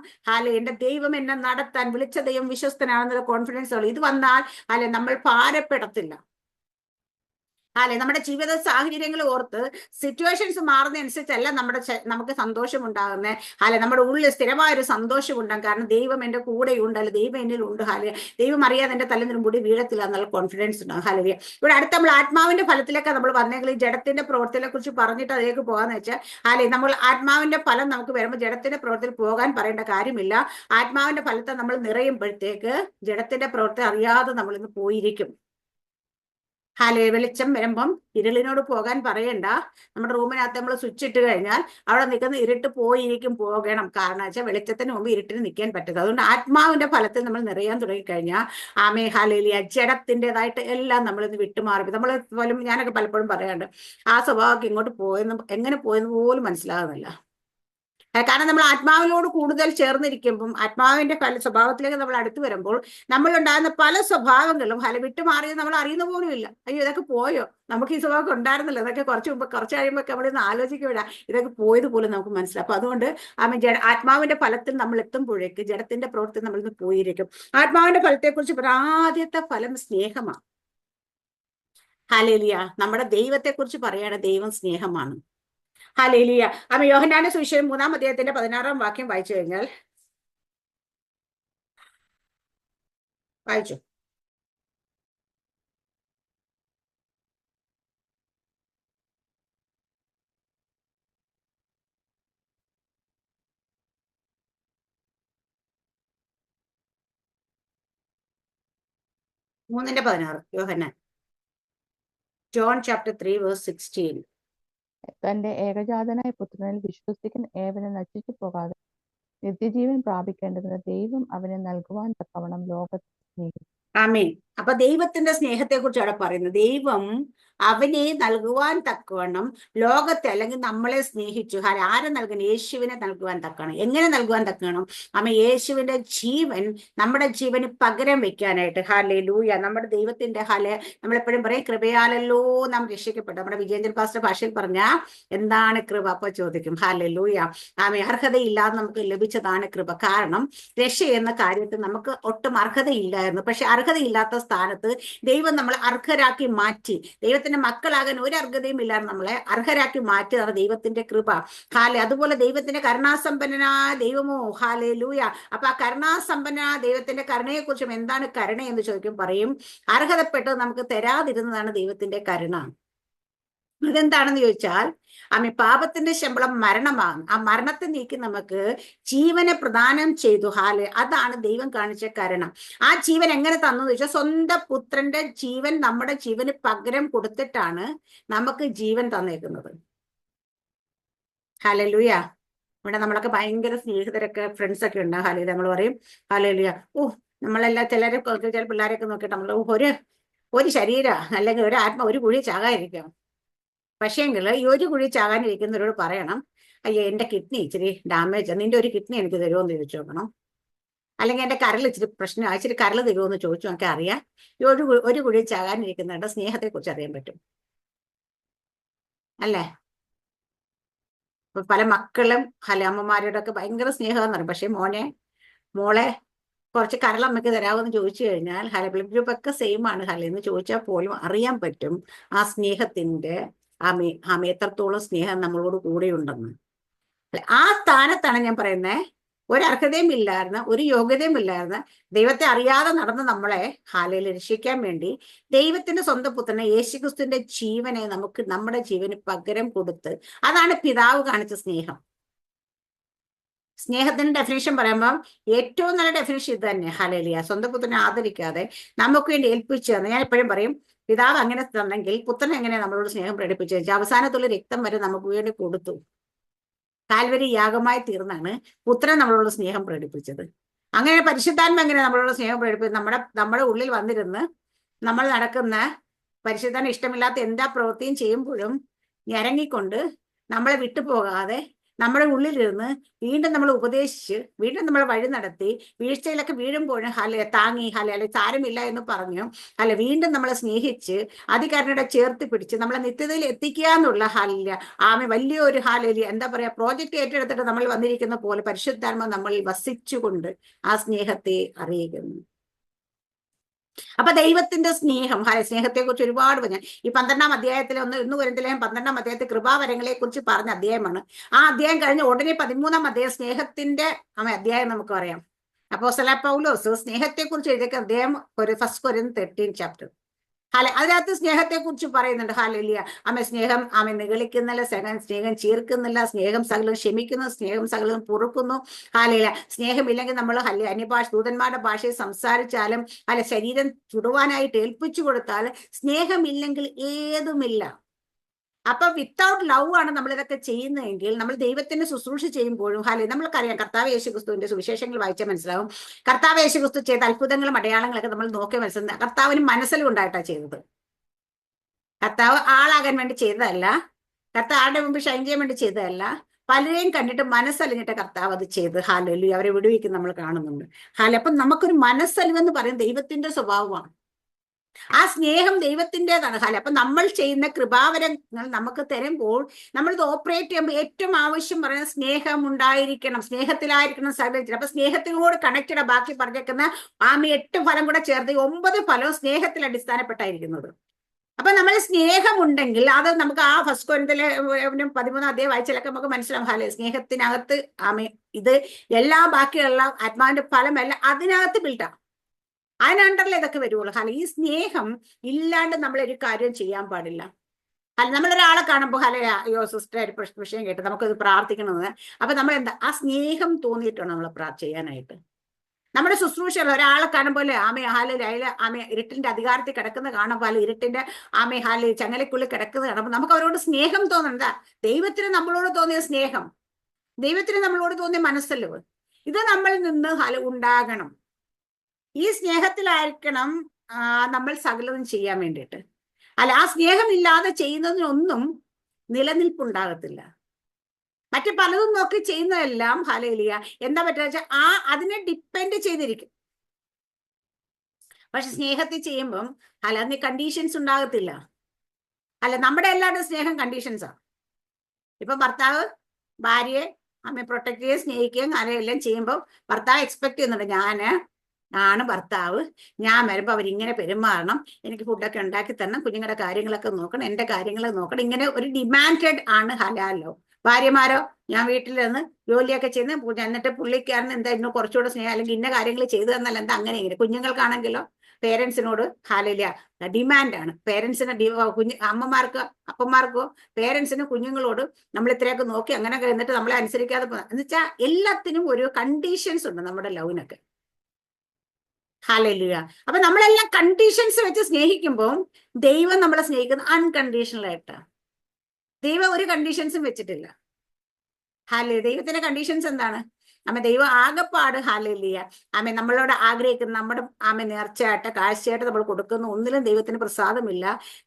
എന്റെ ദൈവം എന്നെ നടത്താൻ വിളിച്ച ദൈവം വിശ്വസ്തനാണെന്നുള്ള കോൺഫിഡൻസ് ഉള്ളു. ഇത് വന്നാൽ നമ്മൾ ഭാരപ്പെടത്തില്ല. നമ്മുടെ ജീവിത സാഹചര്യങ്ങൾ ഓർത്ത് സിറ്റുവേഷൻസ് മാറുന്നതനുസരിച്ചല്ല നമുക്ക് സന്തോഷം ഉണ്ടാകുന്നത്. നമ്മുടെ ഉള്ളിൽ സ്ഥിരമായൊരു സന്തോഷം ഉണ്ടാകും. കാരണം ദൈവം എൻ്റെ കൂടെയുണ്ട്, ദൈവം എന്നിൽ ഉണ്ട്. ദൈവം അറിയാതെ എൻ്റെ തലനിലും കൂടി വീഴത്തില്ല എന്നുള്ള കോൺഫിഡൻസ് ഉണ്ടാകും. ഇവിടെ അടുത്ത നമ്മൾ ആത്മാവിന്റെ ഫലത്തിലേക്ക് നമ്മൾ വന്നെങ്കിൽ ഈ ജഡത്തിന്റെ പ്രവൃത്തിയെ കുറിച്ച് പറഞ്ഞിട്ട് അതിലേക്ക് പോകാന്ന് വെച്ചാൽ നമ്മൾ ആത്മാവിന്റെ ഫലം നമുക്ക് വരുമ്പോൾ ജഡത്തിന്റെ പ്രവൃത്തിയിൽ പോകാൻ പറയേണ്ട കാര്യമില്ല. ആത്മാവിന്റെ ഫലത്തെ നമ്മൾ നിറയുമ്പോഴത്തേക്ക് ജഡത്തിന്റെ പ്രവൃത്തി അറിയാതെ നമ്മൾ ഇന്ന് പോയിരിക്കും. വെളിച്ചം വരുമ്പം ഇരുളിനോട് പോകാൻ പറയണ്ട. നമ്മുടെ റൂമിനകത്ത് നമ്മൾ സ്വിച്ച് ഇട്ട് കഴിഞ്ഞാൽ അവിടെ നിൽക്കുന്ന ഇരുട്ട് പോയിരിക്കും, പോകണം. കാരണം വെച്ചാൽ വെളിച്ചത്തിന് മുമ്പ് ഇരുട്ടിന് നിൽക്കാൻ പറ്റരുത്. അതുകൊണ്ട് ആത്മാവിന്റെ ഫലത്തിൽ നമ്മൾ നിറയാൻ തുടങ്ങിക്കഴിഞ്ഞാൽ ഹാലേലിയ ജഡത്തിൻ്റെതായിട്ട് എല്ലാം നമ്മളിന്ന് വിട്ടുമാറി. നമ്മൾ പോലും ഞാനൊക്കെ പലപ്പോഴും പറയാറുണ്ട്, ആ സ്വഭാവമൊക്കെ ഇങ്ങോട്ട് പോയെന്ന് എങ്ങനെ പോയെന്ന് പോലും മനസ്സിലാകുന്നില്ല. കാരണം നമ്മൾ ആത്മാവിനോട് കൂടുതൽ ചേർന്നിരിക്കുമ്പം ആത്മാവിന്റെ പല സ്വഭാവത്തിലേക്ക് നമ്മൾ അടുത്ത് വരുമ്പോൾ നമ്മളുണ്ടാകുന്ന പല സ്വഭാവങ്ങളും വിട്ടുമാറിയത് നമ്മൾ അറിയുന്ന പോലും ഇല്ല. അയ്യോ ഇതൊക്കെ പോയോ, നമുക്ക് ഈ സ്വഭാവം ഉണ്ടായിരുന്നല്ലോ, ഇതൊക്കെ കുറച്ച് കഴിയുമ്പോൾ നമ്മളിന്ന് ആലോചിക്കുക ഇതൊക്കെ പോയത് പോലും നമുക്ക് മനസ്സിലാവും. അപ്പൊ അതുകൊണ്ട് ആത്മാവിന്റെ ഫലത്തിൽ നമ്മൾ എത്തുമ്പോഴേക്ക് ജഡത്തിന്റെ പ്രവൃത്തി നമ്മൾ ഇന്ന് പോയിരിക്കും. ആത്മാവിന്റെ ഫലത്തെക്കുറിച്ച് ആദ്യത്തെ ഫലം സ്നേഹമാണ്. ഹല്ലേലൂയ. നമ്മുടെ ദൈവത്തെ കുറിച്ച് പറയാണ്, ദൈവം സ്നേഹമാണ്. ഹല്ലേലൂയ. അപ്പൊ യോഹന്നാന്റെ സുവിശേഷം 3-ാം അധ്യായത്തിന്റെ 16-ാം വാക്യം വായിച്ചു കഴിഞ്ഞാൽ, വായിച്ചു. മൂന്നിന്റെ 16 യോഹന്നാൻ. John chapter 3 verse 16. തന്റെ ഏകജാതനായ പുത്രനിൽ വിശ്വസിക്കുന്ന ഏവനും നശിച്ചു പോകാതെ നിത്യജീവൻ പ്രാപിക്കേണ്ടതിന് ദൈവം അവനെ നൽകുവാൻ തക്കവണ്ണം ലോകത്തെ സ്നേഹിച്ചു. ആമേൻ. അപ്പൊ ദൈവത്തിന്റെ സ്നേഹത്തെ കുറിച്ച് അവിടെ പറയുന്നത്, ദൈവം അവനെ നൽകുവാൻ തക്കവണ്ണം ലോകത്തെ അല്ലെങ്കിൽ നമ്മളെ സ്നേഹിച്ചു. ആരെ നൽകണം? യേശുവിനെ നൽകുവാൻ തക്കണം. എങ്ങനെ നൽകുവാൻ തക്കണം? യേശുവിന്റെ ജീവൻ നമ്മുടെ ജീവന് പകരം വെക്കാനായിട്ട്. ഹല്ലേലൂയ. നമ്മുടെ ദൈവത്തിന്റെ നമ്മളെപ്പോഴും പറയും കൃപയാലല്ലോ നാം രക്ഷിക്കപ്പെട്ടു. നമ്മുടെ വിജയേന്ദ്രൻ പാസ്റ്റർ ഭാഷയിൽ പറഞ്ഞ എന്താണ് കൃപ? അപ്പൊ ചോദിക്കും. ഹല്ലേലൂയ. അർഹതയില്ലാതെ നമുക്ക് ലഭിച്ചതാണ് കൃപ. കാരണം രക്ഷ എന്ന കാര്യത്തിൽ നമുക്ക് ഒട്ടും അർഹതയില്ലായിരുന്നു. പക്ഷെ അർഹതയില്ലാത്ത സ്ഥാനത്ത് ദൈവം നമ്മളെ അർഹരാക്കി മാറ്റി. ദൈവത്തിന്റെ മക്കളാകാൻ ഒരു അർഹതയും ഇല്ലാതെ നമ്മളെ അർഹരാക്കി മാറ്റിയതാണ് ദൈവത്തിന്റെ കൃപ. അതുപോലെ ദൈവത്തിന്റെ കരുണാസമ്പന്നനായ ദൈവമോ. ഹല്ലേലൂയ. അപ്പൊ ആ കരുണാസമ്പന്നനായ ദൈവത്തിന്റെ കരുണയെ കുറിച്ചും എന്താണ് കരുണ എന്ന് ചോദിക്കും, പറയും അർഹതപ്പെട്ടത് നമുക്ക് തരാതിരുന്നതാണ് ദൈവത്തിന്റെ കരുണ. അതെന്താണെന്ന് ചോദിച്ചാൽ പാപത്തിന്റെ ശമ്പളം മരണമാണ്. ആ മരണത്തെ നീക്കി നമുക്ക് ജീവനെ പ്രദാനം ചെയ്തു. അതാണ് ദൈവം കാണിച്ച കരുണ. ആ ജീവൻ എങ്ങനെ തന്നു എന്ന് ചോദിച്ചാൽ സ്വന്തം പുത്രന്റെ ജീവൻ നമ്മുടെ ജീവന് പകരം കൊടുത്തിട്ടാണ് നമുക്ക് ജീവൻ തന്നേക്കുന്നത്. ഹല്ലേലൂയ. ഇവിടെ നമ്മളൊക്കെ ഭയങ്കര സ്നേഹിതരൊക്കെ ഫ്രണ്ട്സൊക്കെ ഉണ്ട്. ഹല്ലേലൂയ. നമ്മൾ പറയും ഹല്ലേലൂയ. നമ്മളെല്ലാം ചില പിള്ളേരെയൊക്കെ നോക്കിയിട്ട് നമ്മൾ ഒരു ശരീരം അല്ലെങ്കിൽ ഒരു ആത്മ ഒരു കുഴി ചാകാതിരിക്കാം. പക്ഷേങ്കിൽ ഈ ഒരു കുഴി ചാകാനിരിക്കുന്നവരോട് പറയണം, അയ്യോ എന്റെ കിഡ്നി ഇച്ചിരി ഡാമേജ്, നിന്റെ ഒരു കിഡ്നി എനിക്ക് തരുമോ എന്ന് ചോദിച്ചു നോക്കണം. അല്ലെങ്കിൽ എന്റെ കരൾ ഇച്ചിരി പ്രശ്നം, ഇച്ചിരി കരൾ തരുമോ എന്ന് ചോദിച്ചു നോക്കി അറിയാം ഈ ഒരു കുഴി ചാകാനിരിക്കുന്നവരുടെ സ്നേഹത്തെ കുറിച്ച് അറിയാൻ പറ്റും. അല്ലേ? പല മക്കളും അമ്മമാരോടൊക്കെ ഭയങ്കര സ്നേഹമെന്ന് പറയും. പക്ഷെ മോളെ കുറച്ച് കരളമ്മയ്ക്ക് തരാമെന്ന് ചോദിച്ചു കഴിഞ്ഞാൽ ബ്ലഡ് ഗ്രൂപ്പ് ഒക്കെ സെയിം ആണ് എന്ന് ചോദിച്ചാൽ പോലും അറിയാൻ പറ്റും ആ സ്നേഹത്തിന്റെ എത്രത്തോളം സ്നേഹം നമ്മളോട് കൂടെ ഉണ്ടെന്ന്. ആ സ്ഥാനത്താണ് ഞാൻ പറയുന്നത്, ഒരു അർഹതയും ഇല്ലായിരുന്ന, ഒരു യോഗ്യതയും ഇല്ലായിരുന്ന, ദൈവത്തെ അറിയാതെ നടന്ന് നമ്മളെ രക്ഷിക്കാൻ വേണ്ടി ദൈവത്തിന്റെ സ്വന്തം പുത്രനെ യേശുക്രിസ്തുവിന്റെ ജീവനെ നമുക്ക് നമ്മുടെ ജീവന് പകരം കൊടുത്ത്, അതാണ് പിതാവ് കാണിച്ച സ്നേഹം. സ്നേഹത്തിന്റെ ഡെഫിനേഷൻ പറയുമ്പോൾ ഏറ്റവും നല്ല ഡെഫിനേഷൻ ഇത് തന്നെ. ഹല്ലേലൂയ. സ്വന്തം പുത്രനെ ആദരിക്കാതെ നമുക്ക് വേണ്ടി ഏൽപ്പിച്ചു തന്നു. ഞാൻ എപ്പോഴും പറയും, പിതാവ് അങ്ങനെ തന്നെങ്കിൽ പുത്രൻ എങ്ങനെ നമ്മളോട് സ്നേഹം പ്രകടിപ്പിച്ചു? അവസാനത്തുള്ള രക്തം വരെ നമുക്ക് വേണ്ടി കൊടുത്തു. കാൽവരി യാഗമായി തീർന്നാണ് പുത്രൻ നമ്മളോട് സ്നേഹം പ്രകടിപ്പിച്ചത്. അങ്ങനെ പരിശുദ്ധാത്മ എങ്ങനെ നമ്മളോട് സ്നേഹം പ്രകടിപ്പിച്ചത്? നമ്മുടെ ഉള്ളിൽ വന്നിരുന്ന് നമ്മൾ നടക്കുന്ന പരിശുദ്ധാത്മ ഇഷ്ടമില്ലാത്ത എന്താ പ്രവൃത്തിയും ചെയ്യുമ്പോഴും ഞരങ്ങിക്കൊണ്ട് നമ്മളെ വിട്ടുപോകാതെ നമ്മുടെ ഉള്ളിലിരുന്ന് വീണ്ടും നമ്മൾ ഉപദേശിച്ച് വീണ്ടും നമ്മൾ വഴി നടത്തി വീഴ്ചയിലൊക്കെ വീഴുമ്പോഴും താങ്ങി സാരമില്ല എന്ന് പറഞ്ഞു വീണ്ടും നമ്മളെ സ്നേഹിച്ച് അധികാരനോടെ ചേർത്ത് പിടിച്ച് നമ്മളെ നിത്യതയിൽ എത്തിക്കുക എന്നുള്ള വലിയൊരു എന്താ പറയാ പ്രോജക്റ്റ് ഏറ്റെടുത്തിട്ട് നമ്മൾ വന്നിരിക്കുന്ന പോലെ പരിശുദ്ധാത്മ നമ്മൾ വസിച്ചുകൊണ്ട് ആ സ്നേഹത്തെ അറിയിക്കുന്നു. അപ്പൊ ദൈവത്തിന്റെ സ്നേഹം, സ്നേഹത്തെ കുറിച്ച് ഒരുപാട് പറഞ്ഞ ഈ 12-ാം അധ്യായത്തിലെ 1 കൊരിന്ത്യർ 12-ാം അധ്യായത്തിൽ കൃപാവരങ്ങളെ കുറിച്ച് പറഞ്ഞ അധ്യായമാണ്. ആ അധ്യായം കഴിഞ്ഞ് ഉടനെ 13-ാം അധ്യായം സ്നേഹത്തിന്റെ അധ്യായം നമുക്ക് പറയാം. അപ്പോസ്തലനായ പൗലോസ് സ്നേഹത്തെ കുറിച്ച് എഴുതിയ അധ്യായം 1 കൊരിന്ത്യർ 13 ചാപ്റ്റർ. അതിനകത്ത് സ്നേഹത്തെ കുറിച്ച് പറയുന്നുണ്ട്. ഹല്ലേലൂയ. സ്നേഹം നിഗളിക്കുന്നില്ല, സ്നേഹം ചീർക്കുന്നില്ല, സ്നേഹം സകലം ക്ഷമിക്കുന്നു, സ്നേഹം സകലം പൊറുക്കുന്നു. ഹല്ലേലൂയ. സ്നേഹമില്ലെങ്കിൽ നമ്മൾ അന്യഭാഷ ദൂതന്മാരുടെ ഭാഷയിൽ സംസാരിച്ചാലും ശരീരം ചുടുവാനായിട്ട് ഏൽപ്പിച്ചു കൊടുത്താൽ സ്നേഹമില്ലെങ്കിൽ ഏതുമില്ല. അപ്പൊ വിത്തൗട്ട് ലവ് ആണ് നമ്മൾ ഇതൊക്കെ ചെയ്യുന്നതെങ്കിൽ നമ്മൾ ദൈവത്തിന് ശുശ്രൂഷ ചെയ്യുമ്പോഴും നമ്മൾക്കറിയാം കർത്താവ് യേശുക്രിസ്തുവിന്റെ സുവിശേഷങ്ങൾ വായിച്ചാൽ മനസ്സിലാവും. കർത്താവ് യേശുക്രിസ്തു ചെയ്ത അത്ഭുതങ്ങളും അടയാളങ്ങളൊക്കെ നമ്മൾ നോക്കി മനസ്സിലാവും കർത്താവിന് മനസ്സിലുണ്ടായിട്ടാണ് ചെയ്തത്. കർത്താവ് ആളാകാൻ വേണ്ടി ചെയ്തതല്ല, കർത്താവ് ആരുടെ മുമ്പ് ഷൈൻ ചെയ്യാൻ വേണ്ടി ചെയ്തതല്ല, പലരെയും കണ്ടിട്ട് മനസ്സലിഞ്ഞിട്ട് കർത്താവ് അത് ചെയ്ത് ഹല്ലേലൂയ അവരെ വിടുവിക്കും നമ്മൾ കാണുന്നുണ്ട്. അപ്പൊ നമുക്കൊരു മനസ്സലിവെന്ന് പറയും ദൈവത്തിന്റെ സ്വഭാവമാണ്. ആ സ്നേഹം ദൈവത്തിൻ്റെതാണ്. അപ്പൊ നമ്മൾ ചെയ്യുന്ന കൃപാവരങ്ങൾ നമുക്ക് തരുമ്പോൾ നമ്മളിത് ഓപ്പറേറ്റ് ചെയ്യുമ്പോൾ ഏറ്റവും ആവശ്യം പറയുന്നത് സ്നേഹം ഉണ്ടായിരിക്കണം, സ്നേഹത്തിലായിരിക്കണം സകലത്തിൽ. അപ്പൊ സ്നേഹത്തിനോട് കണക്റ്റഡ് ബാക്കി പറഞ്ഞേക്കുന്ന 8 ഫലം കൂടെ ചേർത്ത് 9 ഫലവും സ്നേഹത്തിൽ അടിസ്ഥാനപ്പെട്ടായിരിക്കുന്നത്. അപ്പൊ നമ്മൾ സ്നേഹമുണ്ടെങ്കിൽ അത് നമുക്ക് ആ ഫസ്റ്റ് കൊരിന്ത്യയിലെ 13 അധ്യായം വായിച്ചാലൊക്കെ നമുക്ക് മനസ്സിലാവും. സ്നേഹത്തിനകത്ത് ഇത് എല്ലാ ബാക്കിയുള്ള ആത്മാവിന്റെ ഫലമല്ല അതിനകത്ത് ബിൽഡാണ്, അതിനണ്ടല്ലേ ഇതൊക്കെ വരുവുള്ളൂ. ഈ സ്നേഹം ഇല്ലാണ്ട് നമ്മളൊരു കാര്യം ചെയ്യാൻ പാടില്ല. നമ്മളൊരാളെ കാണുമ്പോൾ അയ്യോ സിസ്റ്റർ ഒരു വിഷയം കേട്ട് നമുക്കത് പ്രാർത്ഥിക്കണമെന്ന്. അപ്പൊ നമ്മൾ എന്താ ആ സ്നേഹം തോന്നിയിട്ടാണ് നമ്മൾ ചെയ്യാനായിട്ട്. നമ്മുടെ ശുശ്രൂഷകൾ ഒരാളെ കാണുമ്പോൾ ഇരുട്ടിന്റെ അധികാരത്തിൽ കിടക്കുന്ന കാണുമ്പോൾ ഇരുട്ടിന്റെ ചങ്ങലക്കുള്ളിൽ കിടക്കുന്നത് കാണുമ്പോൾ നമുക്ക് അവരോട് സ്നേഹം തോന്നണ്ട. ദൈവത്തിന് നമ്മളോട് തോന്നിയ സ്നേഹം, ദൈവത്തിന് നമ്മളോട് തോന്നിയ മനസ്സല്ലവ്, ഇത് നമ്മളിൽ നിന്ന് ഉണ്ടാകണം. ഈ സ്നേഹത്തിലായിരിക്കണം നമ്മൾ സകലതും ചെയ്യാൻ വേണ്ടിയിട്ട്. ആ സ്നേഹമില്ലാതെ ചെയ്യുന്നതിനൊന്നും നിലനിൽപ്പുണ്ടാകത്തില്ല. മറ്റു പലതും നോക്കി ചെയ്യുന്നതെല്ലാം ഹല്ലേലൂയ എന്താ പറ്റുക അതിനെ ഡിപ്പെൻഡ് ചെയ്തിരിക്കും. പക്ഷെ സ്നേഹത്തിൽ ചെയ്യുമ്പം അതിന് കണ്ടീഷൻസ് ഉണ്ടാകത്തില്ല. നമ്മുടെ എല്ലാവരുടെയും സ്നേഹം കണ്ടീഷൻസാണ്. ഇപ്പൊ ഭർത്താവ് ഭാര്യയെ പ്രൊട്ടക്ട് ചെയ്യുകയും സ്നേഹിക്കുകയും എല്ലാം ചെയ്യുമ്പോൾ ഭർത്താവ് എക്സ്പെക്ട് ചെയ്യുന്നുണ്ട്, ആണ് ഭർത്താവ്, ഞാൻ വരുമ്പോൾ അവരിങ്ങനെ പെരുമാറണം, എനിക്ക് ഫുഡൊക്കെ ഉണ്ടാക്കി തരണം, കുഞ്ഞുങ്ങളുടെ കാര്യങ്ങളൊക്കെ നോക്കണം, എൻ്റെ കാര്യങ്ങളൊക്കെ നോക്കണം. ഇങ്ങനെ ഒരു ഡിമാൻഡഡ് ആണ് ഹലാലോ. ഭാര്യമാരോ ഞാൻ വീട്ടിൽ നിന്ന് ജോലിയൊക്കെ ചെയ്യുന്ന എന്നിട്ട് പുള്ളിക്കാരന് എന്തായിരുന്നു കുറച്ചുകൂടെ സ്നേഹം അല്ലെങ്കിൽ ഇന്ന കാര്യങ്ങൾ ചെയ്തു തന്നാൽ എന്താ അങ്ങനെ ഇങ്ങനെ. കുഞ്ഞുങ്ങൾക്കാണെങ്കിലോ പേരൻസിനോട് ഹാലയില്ല ഡിമാൻഡാണ്. പേരൻസിന് അമ്മമാർക്കോ അപ്പന്മാർക്കോ പേരൻസിന് കുഞ്ഞുങ്ങളോട് നമ്മൾ ഇത്രയൊക്കെ നോക്കി അങ്ങനെ എന്നിട്ട് നമ്മളെ അനുസരിക്കാതെ എന്ന് വെച്ചാൽ എല്ലാത്തിനും ഒരു കണ്ടീഷൻസ് ഉണ്ട് നമ്മുടെ ലവിനൊക്കെ. ഹല്ലേലൂയ. അപ്പൊ നമ്മളെല്ലാം കണ്ടീഷൻസ് വെച്ച് സ്നേഹിക്കുമ്പോൾ ദൈവം നമ്മളെ സ്നേഹിക്കുന്നത് അൺകണ്ടീഷണൽ ആയിട്ടാണ്. ദൈവം ഒരു കണ്ടീഷൻസും വെച്ചിട്ടില്ല. ദൈവത്തിന്റെ കണ്ടീഷൻസ് എന്താണ്? ദൈവം ആകെപ്പാട് ഹല്ലേലൂയ നമ്മളോട് ആഗ്രഹിക്കുന്ന നമ്മുടെ നേർച്ചയായിട്ട് കാഴ്ചയായിട്ട് നമ്മൾ കൊടുക്കുന്ന ഒന്നിലും ദൈവത്തിന് പ്രസാദമില്ല.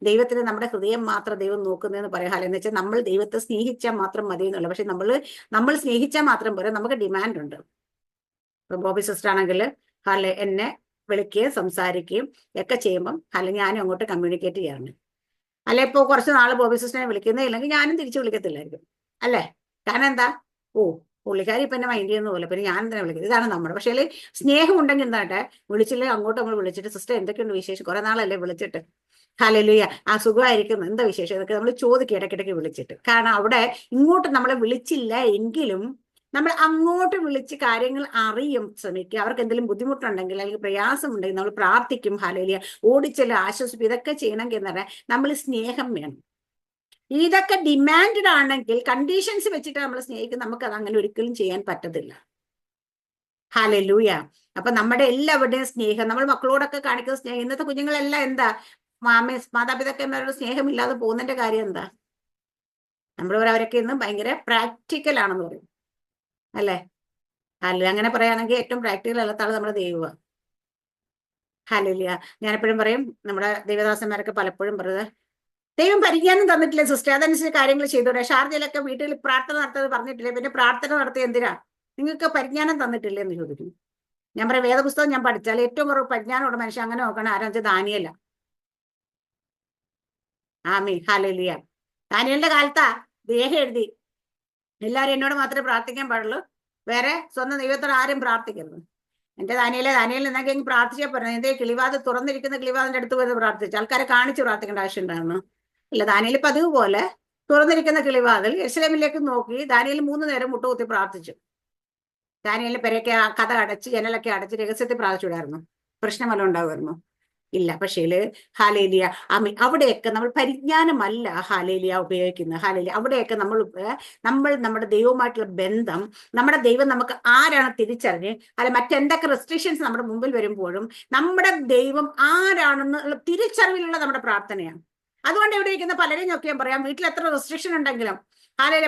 ദൈവത്തിന് നമ്മുടെ ഹൃദയം മാത്രം ദൈവം നോക്കുന്നതെന്ന് പറയാം. എന്ന് വെച്ചാൽ നമ്മൾ ദൈവത്തെ സ്നേഹിച്ചാൽ മാത്രം മതി എന്നുള്ള. പക്ഷെ നമ്മൾ സ്നേഹിച്ചാൽ മാത്രം പോരാ, നമുക്ക് ഡിമാൻഡ് ഉണ്ട്. ഇപ്പൊ ബോബി സിസ്റ്റർ ആണെങ്കിൽ എന്നെ വിളിക്കുകയും സംസാരിക്കുകയും ഒക്കെ ചെയ്യുമ്പം ഞാനും അങ്ങോട്ട് കമ്മ്യൂണിക്കേറ്റ് ചെയ്യാറുണ്ട്. ഇപ്പോൾ കുറച്ച് നാൾ ബോബി സിസ്റ്ററിനെ വിളിക്കുന്നേ ഇല്ലെങ്കിൽ ഞാനും തിരിച്ചു വിളിക്കത്തില്ലായിരിക്കും അല്ലേ. കാരണം എന്താ, പുള്ളിക്കാരി ഇപ്പൊ എന്നെ മൈൻഡ് ചെയ്യുന്ന പോലെ പിന്നെ ഞാൻ തന്നെ വിളിക്കുന്നത്. ഇതാണ് നമ്മുടെ. പക്ഷേ സ്നേഹം ഉണ്ടെങ്കിൽ എന്താട്ടെ വിളിച്ചില്ലേ അങ്ങോട്ട് നമ്മൾ വിളിച്ചിട്ട് സിസ്റ്റർ എന്തൊക്കെയുണ്ട് വിശേഷം, കുറെ നാളല്ലേ വിളിച്ചിട്ട്, ഹല്ലേലൂയ സുഖമായിരിക്കുന്നു, എന്താ വിശേഷം, ഇതൊക്കെ നമ്മൾ ചോദിക്കും ഇടയ്ക്കിടയ്ക്ക് വിളിച്ചിട്ട്. കാരണം അവിടെ ഇങ്ങോട്ട് നമ്മളെ വിളിച്ചില്ല എങ്കിലും നമ്മൾ അങ്ങോട്ട് വിളിച്ച് കാര്യങ്ങൾ അറിയും ശ്രമിക്കുക. അവർക്ക് എന്തെങ്കിലും ബുദ്ധിമുട്ടുണ്ടെങ്കിൽ അല്ലെങ്കിൽ പ്രയാസമുണ്ടെങ്കിൽ നമ്മൾ പ്രാർത്ഥിക്കും. ഹല്ലേലൂയ ഓടിച്ചെല്ലാം ആശ്വസിപ്പിക്കും. ഇതൊക്കെ ചെയ്യണമെങ്കിൽ എന്ന് പറഞ്ഞാൽ നമ്മൾ സ്നേഹം വേണം. ഇതൊക്കെ ഡിമാൻഡഡ് ആണെങ്കിൽ കണ്ടീഷൻസ് വെച്ചിട്ട് നമ്മൾ സ്നേഹിക്കും, നമുക്ക് അത് അങ്ങനെ ഒരിക്കലും ചെയ്യാൻ പറ്റത്തില്ല. ഹല്ലേലൂയ. അപ്പൊ നമ്മുടെ എല്ലാവരുടെയും സ്നേഹം, നമ്മൾ മക്കളോടൊക്കെ കാണിക്കുന്ന സ്നേഹം. ഇന്നത്തെ കുഞ്ഞുങ്ങളെല്ലാം എന്താ മാതാപിതാക്കന്മാരോട് സ്നേഹമില്ലാതെ പോകുന്നതിന്റെ കാര്യം എന്താ? അവരൊക്കെ ഇന്ന് ഭയങ്കര പ്രാക്ടിക്കൽ ആണെന്ന് പറയും അല്ലേ. അങ്ങനെ പറയുകയാണെങ്കിൽ ഏറ്റവും പ്രാക്ടിക്കൽ അല്ലാത്ത ആള് നമ്മുടെ ദൈവമാണ്. ഹല്ലേലൂയ. ഞാനെപ്പോഴും പറയും, നമ്മുടെ ദൈവദാസന്മാരൊക്കെ പലപ്പോഴും പറയുന്നത് ദൈവം പരിജ്ഞാനം തന്നിട്ടില്ലേ സിസ്റ്റർ, അതനുസരിച്ച് കാര്യങ്ങൾ ചെയ്തോടെ. ഷാർജയിലൊക്കെ വീട്ടിൽ പ്രാർത്ഥന നടത്തുന്നത് പറഞ്ഞിട്ടില്ലേ, പിന്നെ പ്രാർത്ഥന നടത്തിയ എന്തിനാ, നിങ്ങൾക്ക് പരിജ്ഞാനം തന്നിട്ടില്ലേ എന്ന് ചോദിക്കും. ഞാൻ പറയാം വേദപുസ്തകം ഞാൻ പഠിച്ചാൽ ഏറ്റവും കുറവ് പരിജ്ഞാനമുള്ള മനുഷ്യൻ അങ്ങനെ നോക്കണം ആരാ വെച്ചാൽ ദാനിയേല. ഹല്ലേലൂയ. ദാനിയേലിന്റെ കാലത്താ ദേഹം എഴുതി എല്ലാവരും എന്നോട് മാത്രമേ പ്രാർത്ഥിക്കാൻ പാടുള്ളൂ, വേറെ സ്വന്തം ദൈവത്തോട് ആരും പ്രാർത്ഥിക്കരുത്. എന്റെ ദാനിയേൽ എന്നൊക്കെ പ്രാർത്ഥിച്ചാൽ പറഞ്ഞു. എന്തേ കിളിവാത് തുറന്നിരിക്കുന്ന കിളിവാതിന്റെ അടുത്ത് പോയി പ്രാർത്ഥിച്ചു ആൾക്കാരെ കാണിച്ച് പ്രാർത്ഥിക്കേണ്ട ആവശ്യം ഉണ്ടായിരുന്നു ഇല്ല. ദാനിയേൽ പതിവ് പോലെ തുറന്നിരിക്കുന്ന കിളിവാതിൽ യെരൂശലേമിലേക്ക് നോക്കി ദാനിയേൽ 3 നേരം മുട്ടുകുത്തി പ്രാർത്ഥിച്ചു. ദാനിയേലിന്റെ പെരയൊക്കെ കഥ അടച്ച് ജനലൊക്കെ അടച്ച് രഹസ്യത്തിൽ പ്രാർത്ഥിച്ചുവിടായിരുന്നു. പ്രശ്നം വല്ലതും ഉണ്ടാകുമായിരുന്നു ഇല്ല. പക്ഷേ ഹല്ലേലൂയ അവിടെയൊക്കെ നമ്മൾ പരിജ്ഞാനമല്ല ഹല്ലേലൂയ ഉപയോഗിക്കുന്നത്. ഹല്ലേലൂയ അവിടെയൊക്കെ നമ്മൾ നമ്മുടെ ദൈവവുമായിട്ടുള്ള ബന്ധം, നമ്മുടെ ദൈവം നമുക്ക് ആരാണ് തിരിച്ചറിഞ്ഞ് മറ്റെന്തൊക്കെ റെസ്ട്രിക്ഷൻസ് നമ്മുടെ മുമ്പിൽ വരുമ്പോഴും നമ്മുടെ ദൈവം ആരാണെന്നുള്ള തിരിച്ചറിവിലുള്ള നമ്മുടെ പ്രാർത്ഥനയാണ്. അതുകൊണ്ട് ഇവിടെ ഇരിക്കുന്ന പലരെയും നോക്കി ഞാൻ പറയാം, വീട്ടിൽ എത്ര റെസ്ട്രിക്ഷൻ ഉണ്ടെങ്കിലും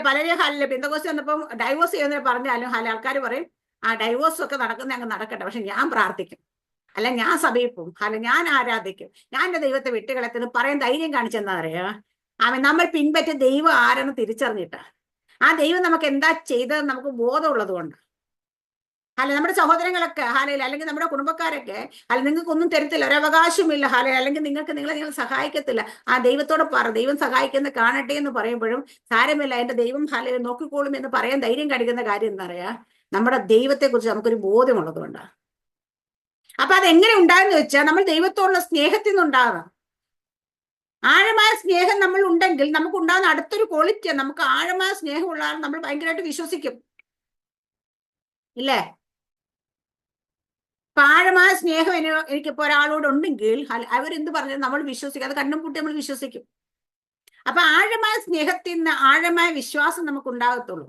പലരെയും പെന്തക്കോസ്ത് വന്നപ്പം ഡൈവോഴ്സ് ചെയ്യുന്നതിന് പറഞ്ഞാലും ആൾക്കാർ പറയും ഡൈവോഴ്സ് ഒക്കെ നടക്കുന്ന അങ്ങ് നടക്കട്ടെ, പക്ഷെ ഞാൻ പ്രാർത്ഥിക്കും, ഞാൻ സഭയിൽ പോകും, ഞാൻ ആരാധിക്കും, ഞാൻ എന്റെ ദൈവത്തെ വിട്ടുകളത്തിന് പറയാൻ ധൈര്യം കാണിച്ചെന്നാ അറിയാ. നമ്മൾ പിൻപറ്റിയ ദൈവം ആരെന്ന് തിരിച്ചറിഞ്ഞിട്ടാ. ആ ദൈവം നമുക്ക് എന്താ ചെയ്തതെന്ന് നമുക്ക് ബോധമുള്ളത് കൊണ്ട്. അല്ലെ നമ്മുടെ സഹോദരങ്ങളൊക്കെ ഹാലയിൽ, അല്ലെങ്കിൽ നമ്മുടെ കുടുംബക്കാരൊക്കെ അല്ല നിങ്ങൾക്കൊന്നും തരത്തില്ല, ഒരവകാശമില്ല ഹാലയിൽ, അല്ലെങ്കിൽ നിങ്ങളെ സഹായിക്കത്തില്ല. ആ ദൈവത്തോട് പറ, ദൈവം സഹായിക്കുന്ന കാണട്ടെ എന്ന് പറയുമ്പോഴും സാരമില്ല, എന്റെ ദൈവം ഹാലയിൽ നോക്കിക്കോളും എന്ന് പറയാൻ ധൈര്യം കാണിക്കുന്ന കാര്യം എന്താ പറയാ, നമ്മുടെ ദൈവത്തെ കുറിച്ച് നമുക്കൊരു ബോധ്യമുള്ളത് കൊണ്ടാണ്. അപ്പൊ അതെങ്ങനെ ഉണ്ടായെന്ന് വെച്ചാൽ നമ്മൾ ദൈവത്തോടുള്ള സ്നേഹത്തിൽ നിന്നുണ്ടാകണം. ആഴമായ സ്നേഹം നമ്മൾ ഉണ്ടെങ്കിൽ നമുക്ക് ഉണ്ടാകുന്ന അടുത്തൊരു ക്വാളിറ്റിയാണ്, നമുക്ക് ആഴമായ സ്നേഹമുള്ള ആൾ നമ്മൾ ഭയങ്കരമായിട്ട് വിശ്വസിക്കും, ഇല്ലേ? ആഴമായ സ്നേഹം എനിക്കിപ്പോ ഒരാളോട് ഉണ്ടെങ്കിൽ അവരെന്ത് പറഞ്ഞത് നമ്മൾ വിശ്വസിക്കും, അത് കണ്ണും പൂട്ടി നമ്മൾ വിശ്വസിക്കും. അപ്പൊ ആഴമായ സ്നേഹത്തിൽ നിന്ന് ആഴമായ വിശ്വാസം നമുക്ക് ഉണ്ടാകത്തുള്ളൂ.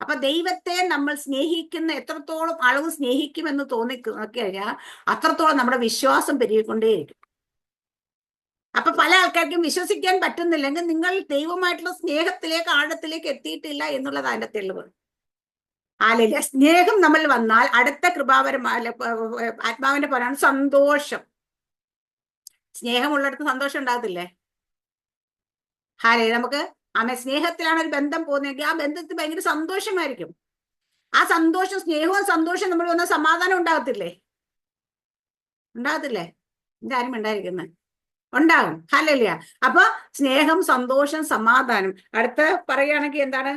അപ്പൊ ദൈവത്തെ നമ്മൾ സ്നേഹിക്കുന്ന എത്രത്തോളം അളവ് സ്നേഹിക്കുമെന്ന് കഴിഞ്ഞാൽ അത്രത്തോളം നമ്മുടെ വിശ്വാസം പെരുകിക്കൊണ്ടേയിരിക്കും. അപ്പൊ പല ആൾക്കാർക്കും വിശ്വസിക്കാൻ പറ്റുന്നില്ലെങ്കിൽ നിങ്ങൾ ദൈവമായിട്ടുള്ള സ്നേഹത്തിലേക്ക് ആഴത്തിലേക്ക് എത്തിയിട്ടില്ല എന്നുള്ളത് അതിന്റെ തെളിവ്. ആലില്ല, സ്നേഹം നമ്മൾ വന്നാൽ അടുത്ത കൃപാപരമായ ആത്മാവിന്റെ പോലാണ് സന്തോഷം. സ്നേഹമുള്ളിടത്ത് സന്തോഷം ഉണ്ടാകത്തില്ലേ? ഹാലേ, നമുക്ക് സ്നേഹത്തിലാണ് ഒരു ബന്ധം പോകുന്നതെങ്കിൽ ആ ബന്ധത്തിൽ ഭയങ്കര സന്തോഷമായിരിക്കും. ആ സന്തോഷം, സ്നേഹവും സന്തോഷം നമ്മൾ വന്ന സമാധാനം ഉണ്ടാകത്തില്ലേ? ഉണ്ടാകത്തില്ലേ? എന്തായാലും ഉണ്ടായിരിക്കുന്നത് ഉണ്ടാകും. ഹാലല്ല. അപ്പൊ സ്നേഹം, സന്തോഷം, സമാധാനം. അടുത്ത പറയുകയാണെങ്കിൽ എന്താണ്?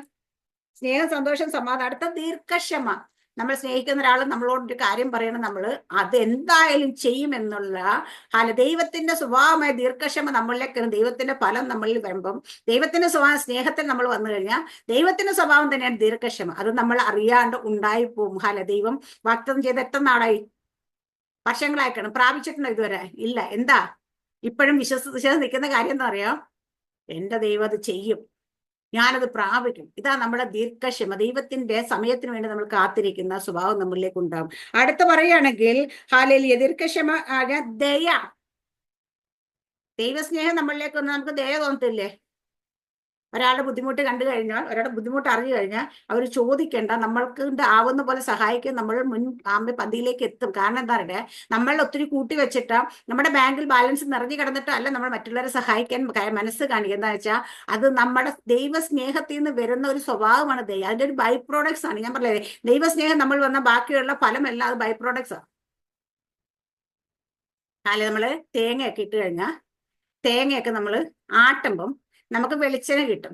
സ്നേഹം, സന്തോഷം, സമാധാനം. അടുത്ത ദീർഘക്ഷമ. നമ്മൾ സ്നേഹിക്കുന്ന ഒരാൾ നമ്മളോടൊരു കാര്യം പറയണം, നമ്മൾ അതെന്തായാലും ചെയ്യുമെന്നുള്ള ദൈവത്തിന്റെ സ്വഭാവമായ ദീർഘക്ഷമ നമ്മളിലേക്ക്, ദൈവത്തിന്റെ ഫലം നമ്മളിൽ വരുമ്പം, ദൈവത്തിന്റെ സ്വഭാവം സ്നേഹത്തിൽ നമ്മൾ വന്നു കഴിഞ്ഞാൽ ദൈവത്തിന്റെ സ്വഭാവം തന്നെയാണ് ദീർഘക്ഷമ. അത് നമ്മൾ അറിയാണ്ട് ഉണ്ടായിപ്പോവും. ദൈവം വാഗ്ദത്തം ചെയ്ത് എത്ര നാളായി? വർഷങ്ങളായിക്കണം. പ്രാപിച്ചിട്ടുണ്ടോ ഇതുവരെ? ഇല്ല. എന്താ ഇപ്പോഴും വിശ്വസിച്ച് നിൽക്കുന്ന കാര്യം എന്താ അറിയാം? എന്റെ ദൈവം അത് ചെയ്യും, ഞാനത് പ്രാപിക്കും. ഇതാ നമ്മുടെ ദീർഘക്ഷമ. ദൈവത്തിന്റെ സമയത്തിന് വേണ്ടി നമ്മൾ കാത്തിരിക്കുന്ന സ്വഭാവം നമ്മളിലേക്ക് ഉണ്ടാകും. അടുത്ത പറയുകയാണെങ്കിൽ ഹാലേലിയ, ദീർഘക്ഷമ, ദയ. ദൈവസ്നേഹം നമ്മളിലേക്ക് വന്ന് നമുക്ക് ദയ തോന്നത്തില്ലേ? ഒരാളുടെ ബുദ്ധിമുട്ട് കണ്ടു കഴിഞ്ഞാൽ, ഒരാളുടെ ബുദ്ധിമുട്ട് അറിഞ്ഞു കഴിഞ്ഞാൽ അവർ ചോദിക്കേണ്ട, നമ്മൾക്ക് ആവുന്ന പോലെ സഹായിക്കും, നമ്മൾ പന്തിയിലേക്ക് എത്തും. കാരണം എന്താ പറയുക, നമ്മൾ ഒത്തിരി കൂട്ടി വെച്ചിട്ട് നമ്മുടെ ബാങ്കിൽ ബാലൻസ് നിറഞ്ഞു കിടന്നിട്ടോ അല്ല നമ്മൾ മറ്റുള്ളവരെ സഹായിക്കാൻ മനസ്സ് കാണിക്കുക. എന്താ വെച്ചാൽ അത് നമ്മുടെ ദൈവസ്നേഹത്തിൽ നിന്ന് വരുന്ന ഒരു സ്വഭാവമാണ് ദയ. അതിന്റെ ഒരു ബൈ പ്രോഡക്ട്സ് ആണ്. ഞാൻ പറഞ്ഞത് ദൈവസ്നേഹം നമ്മൾ വന്ന ബാക്കിയുള്ള ഫലമെല്ലാം അത് ബൈ പ്രോഡക്ട്സ് ആണ്. നമ്മള് തേങ്ങയൊക്കെ ഇട്ട് കഴിഞ്ഞാൽ, തേങ്ങയൊക്കെ നമ്മൾ ആട്ടുമ്പം നമുക്ക് വെളിച്ചെണ്ണ കിട്ടും.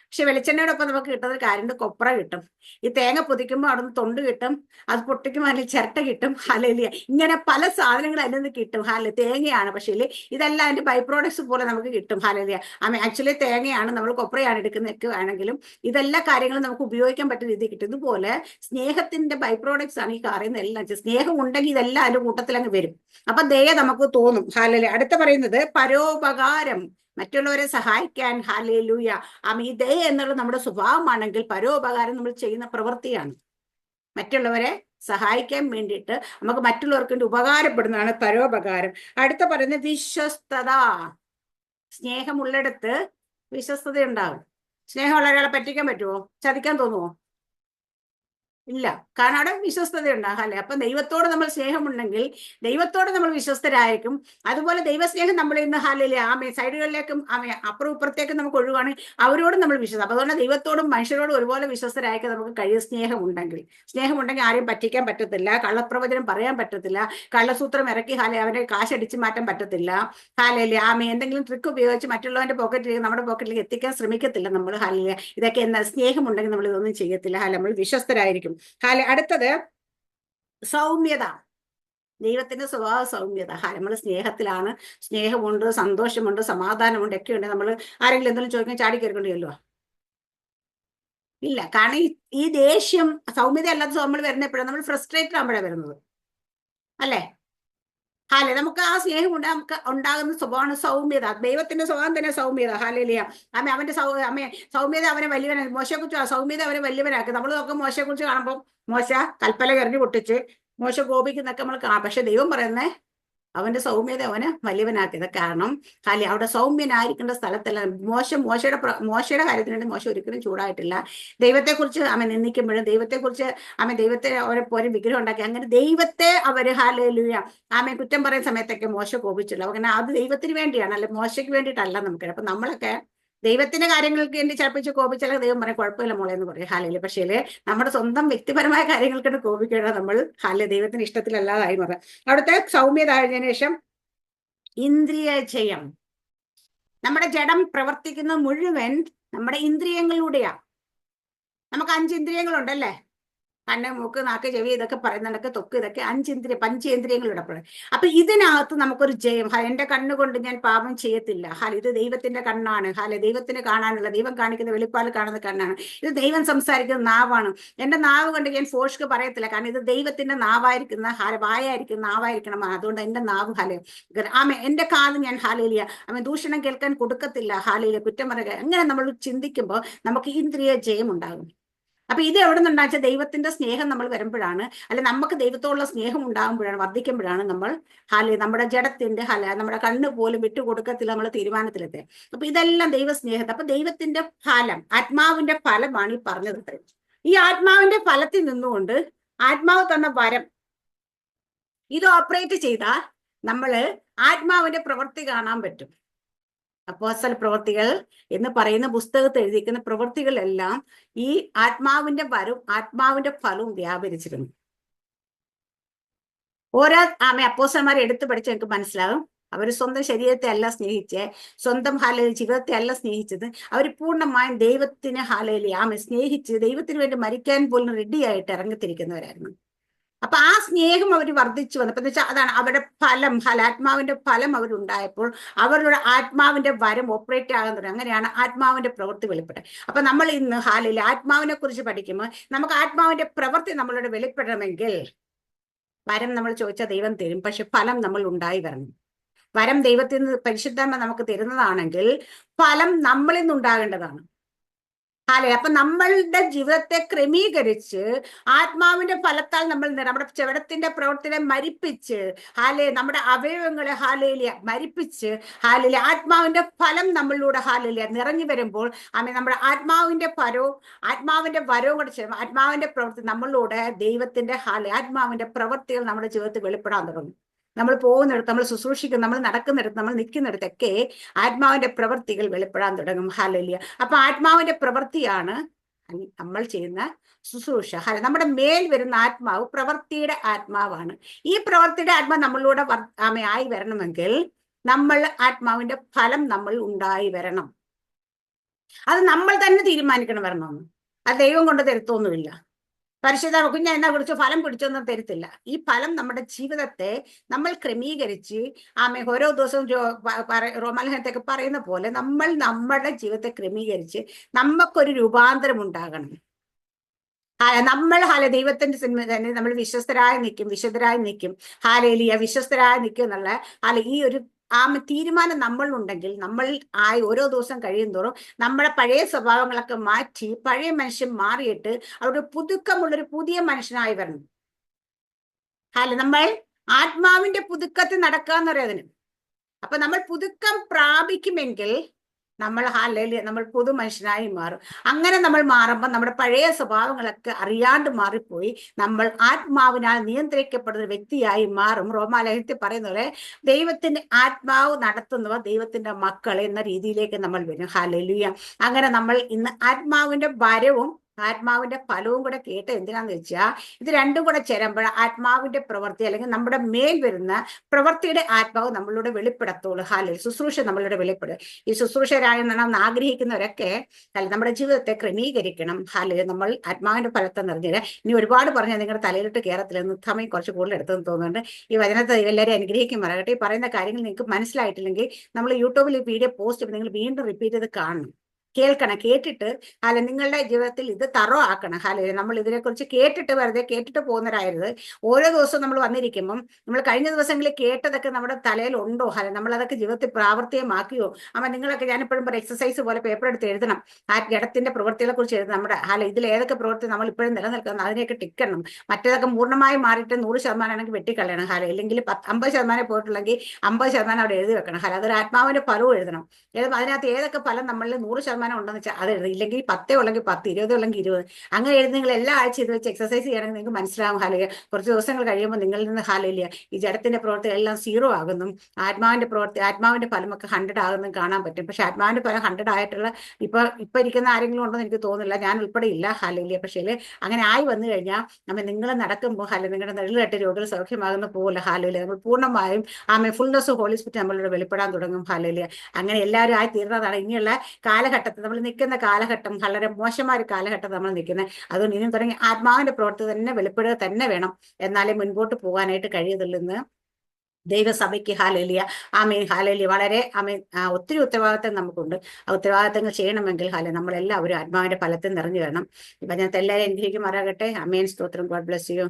പക്ഷെ വെളിച്ചെണ്ണയോടൊപ്പം നമുക്ക് കിട്ടുന്ന ഒരു കാര്യമുണ്ട്, കൊപ്ര കിട്ടും. ഈ തേങ്ങ പൊതിക്കുമ്പോൾ അവിടെ നിന്ന് തൊണ്ട് കിട്ടും, അത് പൊട്ടിക്കുമ്പോൾ അതിൽ ചിരട്ട കിട്ടും. ഹല്ലേലൂയ. ഇങ്ങനെ പല സാധനങ്ങൾ അതിൽ നിന്ന് കിട്ടും. തേങ്ങയാണ്, പക്ഷേ ഇതെല്ലാം അതിന്റെ ബൈ പ്രോഡക്ട്സ് പോലെ നമുക്ക് കിട്ടും. ഹല്ലേലൂയ. ആക്ച്വലി തേങ്ങയാണ്, നമ്മൾ കൊപ്രയാണ് എടുക്കുന്നതൊക്കെ ആണെങ്കിലും ഇതെല്ലാ കാര്യങ്ങളും നമുക്ക് ഉപയോഗിക്കാൻ പറ്റുന്ന രീതി കിട്ടും. ഇതുപോലെ സ്നേഹത്തിന്റെ ബൈ പ്രോഡക്ട്സ് ആണ് ഈ പറയുന്ന എല്ലാം. സ്നേഹം ഉണ്ടെങ്കിൽ ഇതെല്ലാം അതിന്റെ കൂട്ടത്തിൽ അങ്ങ് വരും. അപ്പൊ ദയ നമുക്ക് തോന്നും. ഹല്ലേലൂയ. അടുത്ത പറയുന്നത് പരോപകാരം, മറ്റുള്ളവരെ സഹായിക്കാൻ. ഹല്ലേലൂയ. ഈ ദയ എന്നുള്ളത് നമ്മുടെ സ്വഭാവമാണെങ്കിൽ പരോപകാരം നമ്മൾ ചെയ്യുന്ന പ്രവൃത്തിയാണ്. മറ്റുള്ളവരെ സഹായിക്കാൻ വേണ്ടിയിട്ട് നമുക്ക് മറ്റുള്ളവർക്ക് വേണ്ടി ഉപകാരപ്പെടുന്നതാണ് പരോപകാരം. അടുത്ത പറയുന്നത് വിശ്വസ്തത. സ്നേഹമുള്ളിടത്ത് വിശ്വസ്തത ഉണ്ടാകും. സ്നേഹമുള്ള ഒരാളെ പറ്റിക്കാൻ പറ്റുമോ? ചതിക്കാൻ തോന്നുമോ? ഇല്ല. കാരണം അവിടെ വിശ്വസ്തത ഉണ്ടാകും. അല്ലെ? അപ്പൊ ദൈവത്തോട് നമ്മൾ സ്നേഹമുണ്ടെങ്കിൽ ദൈവത്തോട് നമ്മൾ വിശ്വസ്തരായിരിക്കും. അതുപോലെ ദൈവസ്നേഹം നമ്മൾ ഇന്ന് സൈഡുകളിലേക്കും അപ്പുറം ഇപ്പുറത്തേക്കും നമുക്ക് ഒഴിവാണ്, അവരോടും നമ്മൾ വിശ്വസം. അപ്പൊ അതുകൊണ്ട് ദൈവത്തോടും മനുഷ്യരോടും ഒരുപോലെ വിശ്വസ്തരായിരിക്കും നമുക്ക് കഴിയും. സ്നേഹമുണ്ടെങ്കിൽ ആരെയും പറ്റിക്കാൻ പറ്റത്തില്ല, കള്ളപ്രവചനം പറയാൻ പറ്റത്തില്ല, കള്ളസൂത്രം ഇറക്കി അവരെ കാശടിച്ച് മാറ്റാൻ പറ്റത്തില്ല. എന്തെങ്കിലും ട്രിക്ക് ഉപയോഗിച്ച് മറ്റുള്ളവന്റെ പോക്കറ്റിലേക്ക്, നമ്മുടെ പോക്കറ്റിലേക്ക് എത്തിക്കാൻ ശ്രമിക്കത്തില്ല നമ്മൾ. ഇതൊക്കെ എന്താ? സ്നേഹമുണ്ടെങ്കിൽ നമ്മൾ ഇതൊന്നും ചെയ്യത്തില്ല. നമ്മൾ വിശ്വസ്തരായിരിക്കും. അടുത്തത് സൗമ്യത. ദൈവത്തിന്റെ സ്വഭാവ സൗമ്യത. നമ്മൾ സ്നേഹത്തിലാണ്. സ്നേഹമുണ്ട്, സന്തോഷമുണ്ട്, സമാധാനമുണ്ട്, ഒക്കെ ഉണ്ട്. നമ്മൾ ആരെങ്കിലും എന്തെങ്കിലും ചോദിക്കാൻ ചാടിക്കയറിക്കൊണ്ടില്ലല്ലോ? ഇല്ല. കാരണം ഈ ദേഷ്യം, സൗമ്യത അല്ലാത്ത നമ്മൾ വരുന്ന എപ്പോഴാണ്? നമ്മൾ ഫ്രസ്ട്രേറ്റഡ് ആകുമ്പോഴാണ് വരുന്നത്, അല്ലേ? നമുക്ക് ആ സ്നേഹം നമുക്ക് ഉണ്ടാകുന്ന സ്വഭാവമാണ് സൗമ്യത. ദൈവത്തിന്റെ സ്വഭാവം തന്നെ സൗമ്യത. ഹാലേലിയ. അവന്റെ സൗമ്യത അവനെ വലിയവനാക്കി. മോശയെക്കുറിച്ച് സൗമ്യത അവനെ വലിയവനാക്കി. നമ്മൾ നോക്കാം മോശയെക്കുറിച്ച് കാണുമ്പോൾ മോശ കൽപ്പല കരഞ്ഞു പൊട്ടിച്ച് മോശ കോപിക്കുന്നൊക്കെ നമ്മൾ കാണാം. പക്ഷെ ദൈവം പറയുന്നേ അവന്റെ സൗമ്യത അവന് വലിയവനാക്കിയത്. കാരണം അവിടെ സൗമ്യനായിരിക്കേണ്ട സ്ഥലത്തല്ല. മോശയുടെ കാര്യത്തിന് വേണ്ടി മോശ ഒരിക്കലും ചൂടായിട്ടില്ല. ദൈവത്തെക്കുറിച്ച് നിന്ദിക്കുമ്പോഴും ദൈവത്തെക്കുറിച്ച് ദൈവത്തെ അവരെ പോലെ വിഗ്രഹം ഉണ്ടാക്കി. അങ്ങനെ ദൈവത്തെ അവര് ഹല്ലേലൂയ കുറ്റം പറയുന്ന സമയത്തൊക്കെ മോശ കോപിച്ചില്ല. അങ്ങനെ അത് ദൈവത്തിന് വേണ്ടിയാണ്, അല്ലെ മോശയ്ക്ക് വേണ്ടിയിട്ടല്ല. നമുക്കറിയാം. അപ്പൊ നമ്മളൊക്കെ ദൈവത്തിന്റെ കാര്യങ്ങൾക്ക് വേണ്ടി ചിലപ്പോൾ കോപിച്ചാൽ ദൈവം പറയും കുഴപ്പമില്ല മോളെ എന്ന് പറയും ഹാലയില്. പക്ഷേ നമ്മുടെ സ്വന്തം വ്യക്തിപരമായ കാര്യങ്ങൾക്കാണ് കോപിക്കണം നമ്മൾ. ഹാല ദൈവത്തിന് ഇഷ്ടത്തിലല്ലാതായി മാറാം. അവിടുത്തെ സൗമ്യത കഴിഞ്ഞതിന് ശേഷം ഇന്ദ്രിയ ജയം. നമ്മുടെ ജഡം പ്രവർത്തിക്കുന്ന മുഴുവൻ നമ്മുടെ ഇന്ദ്രിയങ്ങളിലൂടെയാ. നമുക്ക് 5 ഇന്ദ്രിയങ്ങളുണ്ടല്ലേ? കണ്ണ്, മൂക്ക്, നാക്ക്, ചെവി, ഇതൊക്കെ പറയുന്നുണ്ടൊക്കെ, തൊക്ക്, ഇതൊക്കെ പഞ്ചേന്ദ്രിയങ്ങളുടെ അപ്പോൾ അപ്പൊ ഇതിനകത്ത് നമുക്കൊരു ജയം. എന്റെ കണ്ണുകൊണ്ട് ഞാൻ പാപം ചെയ്യത്തില്ല. ഇത് ദൈവത്തിന്റെ കണ്ണാണ്. ദൈവത്തിന് കാണാനുള്ള, ദൈവം കാണിക്കുന്ന വെളിപ്പാട് കാണുന്ന കണ്ണാണ്. ഇത് ദൈവം സംസാരിക്കുന്ന നാവാണ്. എന്റെ നാവ് കൊണ്ട് ഞാൻ ഫോഷ്ക്ക് പറയത്തില്ല, കാരണം ഇത് ദൈവത്തിന്റെ നാവായിരിക്കുന്ന വായായിരിക്കുന്ന നാവായിരിക്കണം. അതുകൊണ്ട് എന്റെ നാവ് എന്റെ കാത് ഞാൻ ദൂഷണം കേൾക്കാൻ കൊടുക്കത്തില്ല. കുറ്റം പറയുക. അങ്ങനെ നമ്മൾ ചിന്തിക്കുമ്പോൾ നമുക്ക് ഇന്ദ്രിയ ജയം ഉണ്ടാകും. അപ്പൊ ഇത് എവിടെ നിന്നുണ്ടാച്ചാൽ ദൈവത്തിന്റെ സ്നേഹം നമ്മൾ വരുമ്പോഴാണ്, അല്ലെ നമുക്ക് ദൈവത്തോടുള്ള സ്നേഹം ഉണ്ടാകുമ്പോഴാണ്, വർദ്ധിക്കുമ്പോഴാണ് നമ്മൾ നമ്മുടെ ജഡത്തിന്റെ നമ്മുടെ കണ്ണ് പോലും വിട്ടുകൊടുക്കത്തില്ല, നമ്മൾ തീരുമാനത്തിലെത്തെ. അപ്പൊ ഇതെല്ലാം ദൈവസ്നേഹത്തെ. അപ്പൊ ദൈവത്തിന്റെ ഫലം, ആത്മാവിന്റെ ഫലമാണ് ഈ പറഞ്ഞത്. ഈ ആത്മാവിന്റെ ഫലത്തിൽ നിന്നുകൊണ്ട് ആത്മാവ് തന്ന വരം ഇത് ഓപ്പറേറ്റ് ചെയ്താൽ നമ്മള് ആത്മാവിന്റെ പ്രവൃത്തി കാണാൻ പറ്റും. അപ്പോസ്തല പ്രവൃത്തികൾ എന്ന് പറയുന്ന പുസ്തകത്തിൽ എഴുതിയിരിക്കുന്ന പ്രവൃത്തികളെല്ലാം ഈ ആത്മാവിന്റെ വരവും ആത്മാവിന്റെ ഫലവും വ്യാപരിച്ചിരുന്നു. ഓരോ അപ്പോസ്തലന്മാരെ എടുത്തു പഠിച്ച് എനിക്ക് മനസ്സിലാകും. അവർ സ്വന്തം ശരീരത്തെ അല്ല സ്നേഹിച്ച്, സ്വന്തം ജീവിതത്തെ അല്ല സ്നേഹിച്ചത്. അവർ പൂർണ്ണമായും ദൈവത്തിന് സ്നേഹിച്ച് ദൈവത്തിന് വേണ്ടി മരിക്കാൻ പോലും റെഡിയായിട്ട് ഇറങ്ങിത്തിരിക്കുന്നവരായിരുന്നു. അപ്പൊ ആ സ്നേഹം അവർ വർദ്ധിച്ചു വന്നപ്പോ എന്ന് വെച്ചാൽ അതാണ് അവരുടെ ഫലം. ആത്മാവിന്റെ ഫലം അവരുണ്ടായപ്പോൾ അവരുടെ ആത്മാവിന്റെ വരം ഓപ്പറേറ്റ് ആകാൻ തുടങ്ങി. അങ്ങനെയാണ് ആത്മാവിന്റെ പ്രവൃത്തി വെളിപ്പെട്ടത്. അപ്പൊ നമ്മൾ ഇന്ന് ആത്മാവിനെ കുറിച്ച് പഠിക്കുമ്പോൾ നമുക്ക് ആത്മാവിന്റെ പ്രവൃത്തി നമ്മളോട് വെളിപ്പെടണമെങ്കിൽ വരം നമ്മൾ ചോദിച്ചാൽ ദൈവം തരും, പക്ഷെ ഫലം നമ്മൾ ഉണ്ടായി വരണം. വരം ദൈവത്തിൽ നിന്ന് പരിശുദ്ധാത്മ നമുക്ക് തരുന്നതാണെങ്കിൽ ഫലം നമ്മളിൽ നിന്നുണ്ടാകേണ്ടതാണ്. അപ്പൊ നമ്മളുടെ ജീവിതത്തെ ക്രമീകരിച്ച് ആത്മാവിന്റെ ഫലത്താൽ നമ്മൾ നമ്മുടെ ചെവടത്തിന്റെ പ്രവൃത്തിയെ മരിപ്പിച്ച് നമ്മുടെ അവയവങ്ങളെ മരിപ്പിച്ച് ആത്മാവിന്റെ ഫലം നമ്മളിലൂടെ നിറഞ്ഞു വരുമ്പോൾ നമ്മുടെ ആത്മാവിന്റെ വരവും കൂടെ ചേർന്ന് ആത്മാവിന്റെ പ്രവൃത്തി നമ്മളിലൂടെ ദൈവത്തിന്റെ ആത്മാവിന്റെ പ്രവൃത്തികൾ നമ്മുടെ ജീവിതത്തിൽ വെളിപ്പെടാൻ തുടങ്ങും. നമ്മൾ പോകുന്നിടത്ത്, നമ്മൾ ശുശ്രൂഷിക്കും, നമ്മൾ നടക്കുന്നിടത്ത്, നമ്മൾ നിൽക്കുന്നിടത്തൊക്കെ ആത്മാവിന്റെ പ്രവൃത്തികൾ വെളിപ്പെടാൻ തുടങ്ങും. ഹല്ലേലൂയ. അപ്പൊ ആത്മാവിന്റെ പ്രവൃത്തിയാണ് നമ്മൾ ചെയ്യുന്ന ശുശ്രൂഷ. നമ്മുടെ മേൽ വരുന്ന ആത്മാവ് പ്രവൃത്തിയുടെ ആത്മാവാണ്. ഈ പ്രവൃത്തിയുടെ ആത്മാവ് നമ്മളിലൂടെ ആയി വരണമെങ്കിൽ നമ്മൾ ആത്മാവിന്റെ ഫലം നമ്മൾ ഉണ്ടായി വരണം. അത് നമ്മൾ തന്നെ തീരുമാനിക്കണം വരണമെന്ന്. അത് ദൈവം കൊണ്ട് തരുത്തൊന്നുമില്ല. പരിശുദ്ധ കുഞ്ഞ എന്നാ കുറിച്ച് ഫലം പിടിച്ചൊന്നും തരത്തില്ല. ഈ ഫലം നമ്മുടെ ജീവിതത്തെ നമ്മൾ ക്രമീകരിച്ച് ഓരോ ദിവസവും റോമാലേഖനത്തൊക്കെ പറയുന്ന പോലെ നമ്മൾ നമ്മുടെ ജീവിതത്തെ ക്രമീകരിച്ച് നമുക്കൊരു രൂപാന്തരം ഉണ്ടാകണം. നമ്മൾ ദൈവത്തിന്റെ തന്നെ നമ്മൾ വിശ്വസ്തരായി നിൽക്കും, വിശുദ്ധരായി നിൽക്കും. വിശ്വസ്തരായി നിൽക്കും എന്നുള്ള ഈ ഒരു തീരുമാനം നമ്മളുണ്ടെങ്കിൽ നമ്മൾ ഓരോ ദിവസം കഴിയുന്തോറും നമ്മുടെ പഴയ സ്വഭാവങ്ങളൊക്കെ മാറ്റി പഴയ മനുഷ്യൻ മാറിയിട്ട് അവരുടെ പുതുക്കമുള്ളൊരു പുതിയ മനുഷ്യനായി വരണം. നമ്മൾ ആത്മാവിന്റെ പുതുക്കത്തിൽ നടക്കാന്ന് പറയുന്നതിന്. അപ്പൊ നമ്മൾ പുതുക്കം പ്രാപിക്കുമെങ്കിൽ നമ്മൾ പുതു മനുഷ്യനായി മാറും. അങ്ങനെ നമ്മൾ മാറുമ്പോൾ നമ്മുടെ പഴയ സ്വഭാവങ്ങളൊക്കെ അറിയാണ്ട് മാറിപ്പോയി നമ്മൾ ആത്മാവിനാൽ നിയന്ത്രിക്കപ്പെടുന്ന വ്യക്തിയായി മാറും. റോമാലേഖനത്തിൽ പറയുന്ന പോലെ ദൈവത്തിന്റെ ആത്മാവ് നടത്തുന്നവർ ദൈവത്തിന്റെ മക്കൾ എന്ന രീതിയിലേക്ക് നമ്മൾ വരും. ഹല്ലേലൂയ. അങ്ങനെ നമ്മൾ ഇന്ന് ആത്മാവിന്റെ വരവും ആത്മാവിന്റെ ഫലവും കൂടെ കേട്ട് എന്തിനാന്ന് വെച്ചാൽ ഇത് രണ്ടും കൂടെ ചേരുമ്പോൾ ആത്മാവിന്റെ പ്രവൃത്തി അല്ലെങ്കിൽ നമ്മുടെ മേൽ വരുന്ന പ്രവൃത്തിയുടെ ആത്മാവ് നമ്മളിലൂടെ വെളിപ്പെടുത്തുള്ളൂ. ശുശ്രൂഷ നമ്മളിലൂടെ വെളിപ്പെടും. ഈ ശുശ്രൂഷരായി നമ്മൾ ആഗ്രഹിക്കുന്നവരൊക്കെ നമ്മുടെ ജീവിതത്തെ ക്രമീകരിക്കണം. നമ്മൾ ആത്മാവിന്റെ ഫലത്തെ നിറഞ്ഞത് ഇനി ഒരുപാട് പറഞ്ഞാൽ നിങ്ങളുടെ തലയിലിട്ട് കയറത്തില്ലെന്ന് സമയം കുറച്ച് കൂടുതൽ എടുത്തെന്ന് തോന്നുന്നുണ്ട്. ഈ വചനത്തെ എല്ലാവരും അനുഗ്രഹിക്കും പറയട്ടെ. ഈ പറയുന്ന കാര്യങ്ങൾ നിങ്ങൾക്ക് മനസ്സിലായിട്ടില്ലെങ്കിൽ നമ്മൾ യൂട്യൂബിൽ ഈ വീഡിയോ പോസ്റ്റ് ചെയ്യുമ്പോൾ നിങ്ങൾ വീണ്ടും റിപ്പീറ്റ് ചെയ്ത് കാണണം, കേൾക്കണം. കേട്ടിട്ട് നിങ്ങളുടെ ജീവിതത്തിൽ ഇത് തറോ ആക്കണം. നമ്മൾ ഇതിനെക്കുറിച്ച് കേട്ടിട്ട് വെറുതെ കേട്ടിട്ട് പോകുന്നവരായത്. ഓരോ ദിവസവും നമ്മൾ വന്നിരിക്കുമ്പം നമ്മൾ കഴിഞ്ഞ ദിവസങ്ങളിൽ കേട്ടതൊക്കെ നമ്മുടെ തലയിൽ ഉണ്ടോ, നമ്മളതൊക്കെ ജീവിതത്തിൽ പ്രാവർത്തികമാക്കിയോ? നിങ്ങളൊക്കെ ഞാനിപ്പോഴും പറയും എക്സസൈസ് പോലെ പേപ്പർ എടുത്ത് എഴുതണം. ജഡത്തിന്റെ പ്രവൃത്തികളെ കുറിച്ച് എഴുതണം. നമ്മുടെ ഇതിൽ ഏതൊക്കെ പ്രവൃത്തി നമ്മൾ ഇപ്പോഴും നിലനിൽക്കണം അതിനെയൊക്കെ ടിക്കണം. മറ്റേതൊക്കെ പൂർണ്ണമായി മാറിയിട്ട് 100% ആണെങ്കിൽ വെട്ടിക്കളയണം. ഇല്ലെങ്കിൽ 50% പോയിട്ടുണ്ടെങ്കിൽ 50% അവിടെ എഴുതി വെക്കണം. അതൊരു ആത്മാവിന്റെ ഫലവും എഴുതണം. അതിനകത്ത് ഏതൊക്കെ ഫലം നമ്മളിൽ 100% ശതമാനം ഉണ്ടെന്ന് വെച്ചാൽ അത് എഴുതി, ഇല്ലെങ്കിൽ 10 ഉള്ളെങ്കിൽ 10, 20 ഉള്ളെങ്കിൽ 20, അങ്ങനെ എഴുതി നിങ്ങൾ എല്ലാ ആഴ്ച ഇത് വെച്ച് എക്സസൈസ് ചെയ്യണമെങ്കിൽ നിങ്ങൾക്ക് മനസ്സിലാവും ഹാലലിയ. കുറച്ച് ദിവസങ്ങൾ കഴിയുമ്പോൾ നിങ്ങളിൽ നിന്ന് ഹാലലിയ ഈ ജഡത്തിന്റെ പ്രവൃത്തി എല്ലാം 0 ആകുന്നു, ആത്മാവിന്റെ ഫലമൊക്കെ 100 ആകുന്നതും കാണാൻ പറ്റും. പക്ഷെ ആത്മാവിന്റെ ഫലം 100 ആയിട്ടുള്ള ഇപ്പൊ ഇരിക്കുന്ന ആരെങ്കിലും ഉണ്ടെന്ന് എനിക്ക് തോന്നുന്നില്ല, ഞാൻ ഉൾപ്പെടെ ഇല്ല ഹാലലിയ. പക്ഷേ അങ്ങനെ ആയി വന്നു കഴിഞ്ഞാൽ നിങ്ങൾ നടക്കുമ്പോൾ നിങ്ങളുടെ നെഴലുകെട്ട് രോഗികൾ സൗഖ്യമാകുന്ന പോലെ ഹാലലിയ നമ്മൾ പൂർണ്ണമായും ഫുൾനെസ് ഓഫ് ഹോളി സ്പിരിറ്റ് നമ്മളിവിടെ വെളിപ്പെടാൻ തുടങ്ങും ഹാലലിയ. അങ്ങനെ എല്ലാവരും ആയി തീർന്നതാണ്. ഇനിയുള്ള കാലഘട്ടത്തിൽ നമ്മൾ നിൽക്കുന്ന കാലഘട്ടം വളരെ മോശമായ ഒരു കാലഘട്ടം നമ്മൾ നിൽക്കുന്നത്. അതുകൊണ്ട് ഇനിയും തുടങ്ങി ആത്മാവിന്റെ പ്രവൃത്തി തന്നെ വെളിപ്പെടുക തന്നെ വേണം, എന്നാലേ മുൻപോട്ട് പോകാനായിട്ട് കഴിയത്തുള്ളൂ. ദൈവസഭയ്ക്ക് ഹാലലിയ. ആമേൻ ഹാലലിയ. വളരെ ആമേൻ. ഒത്തിരി ഉത്തരവാദിത്തം നമുക്കുണ്ട്. ആ ഉത്തരവാദിത്തങ്ങൾ ചെയ്യണമെങ്കിൽ നമ്മളെല്ലാവരും ആത്മാവിന്റെ ഫലത്തിൽ നിറഞ്ഞു വരണം. ഇപ്പൊ ഞാൻ എല്ലാവരും അനുഗ്രഹിക്കുമാറാകട്ടെ. ആമേൻ. സ്തോത്രം. God bless you.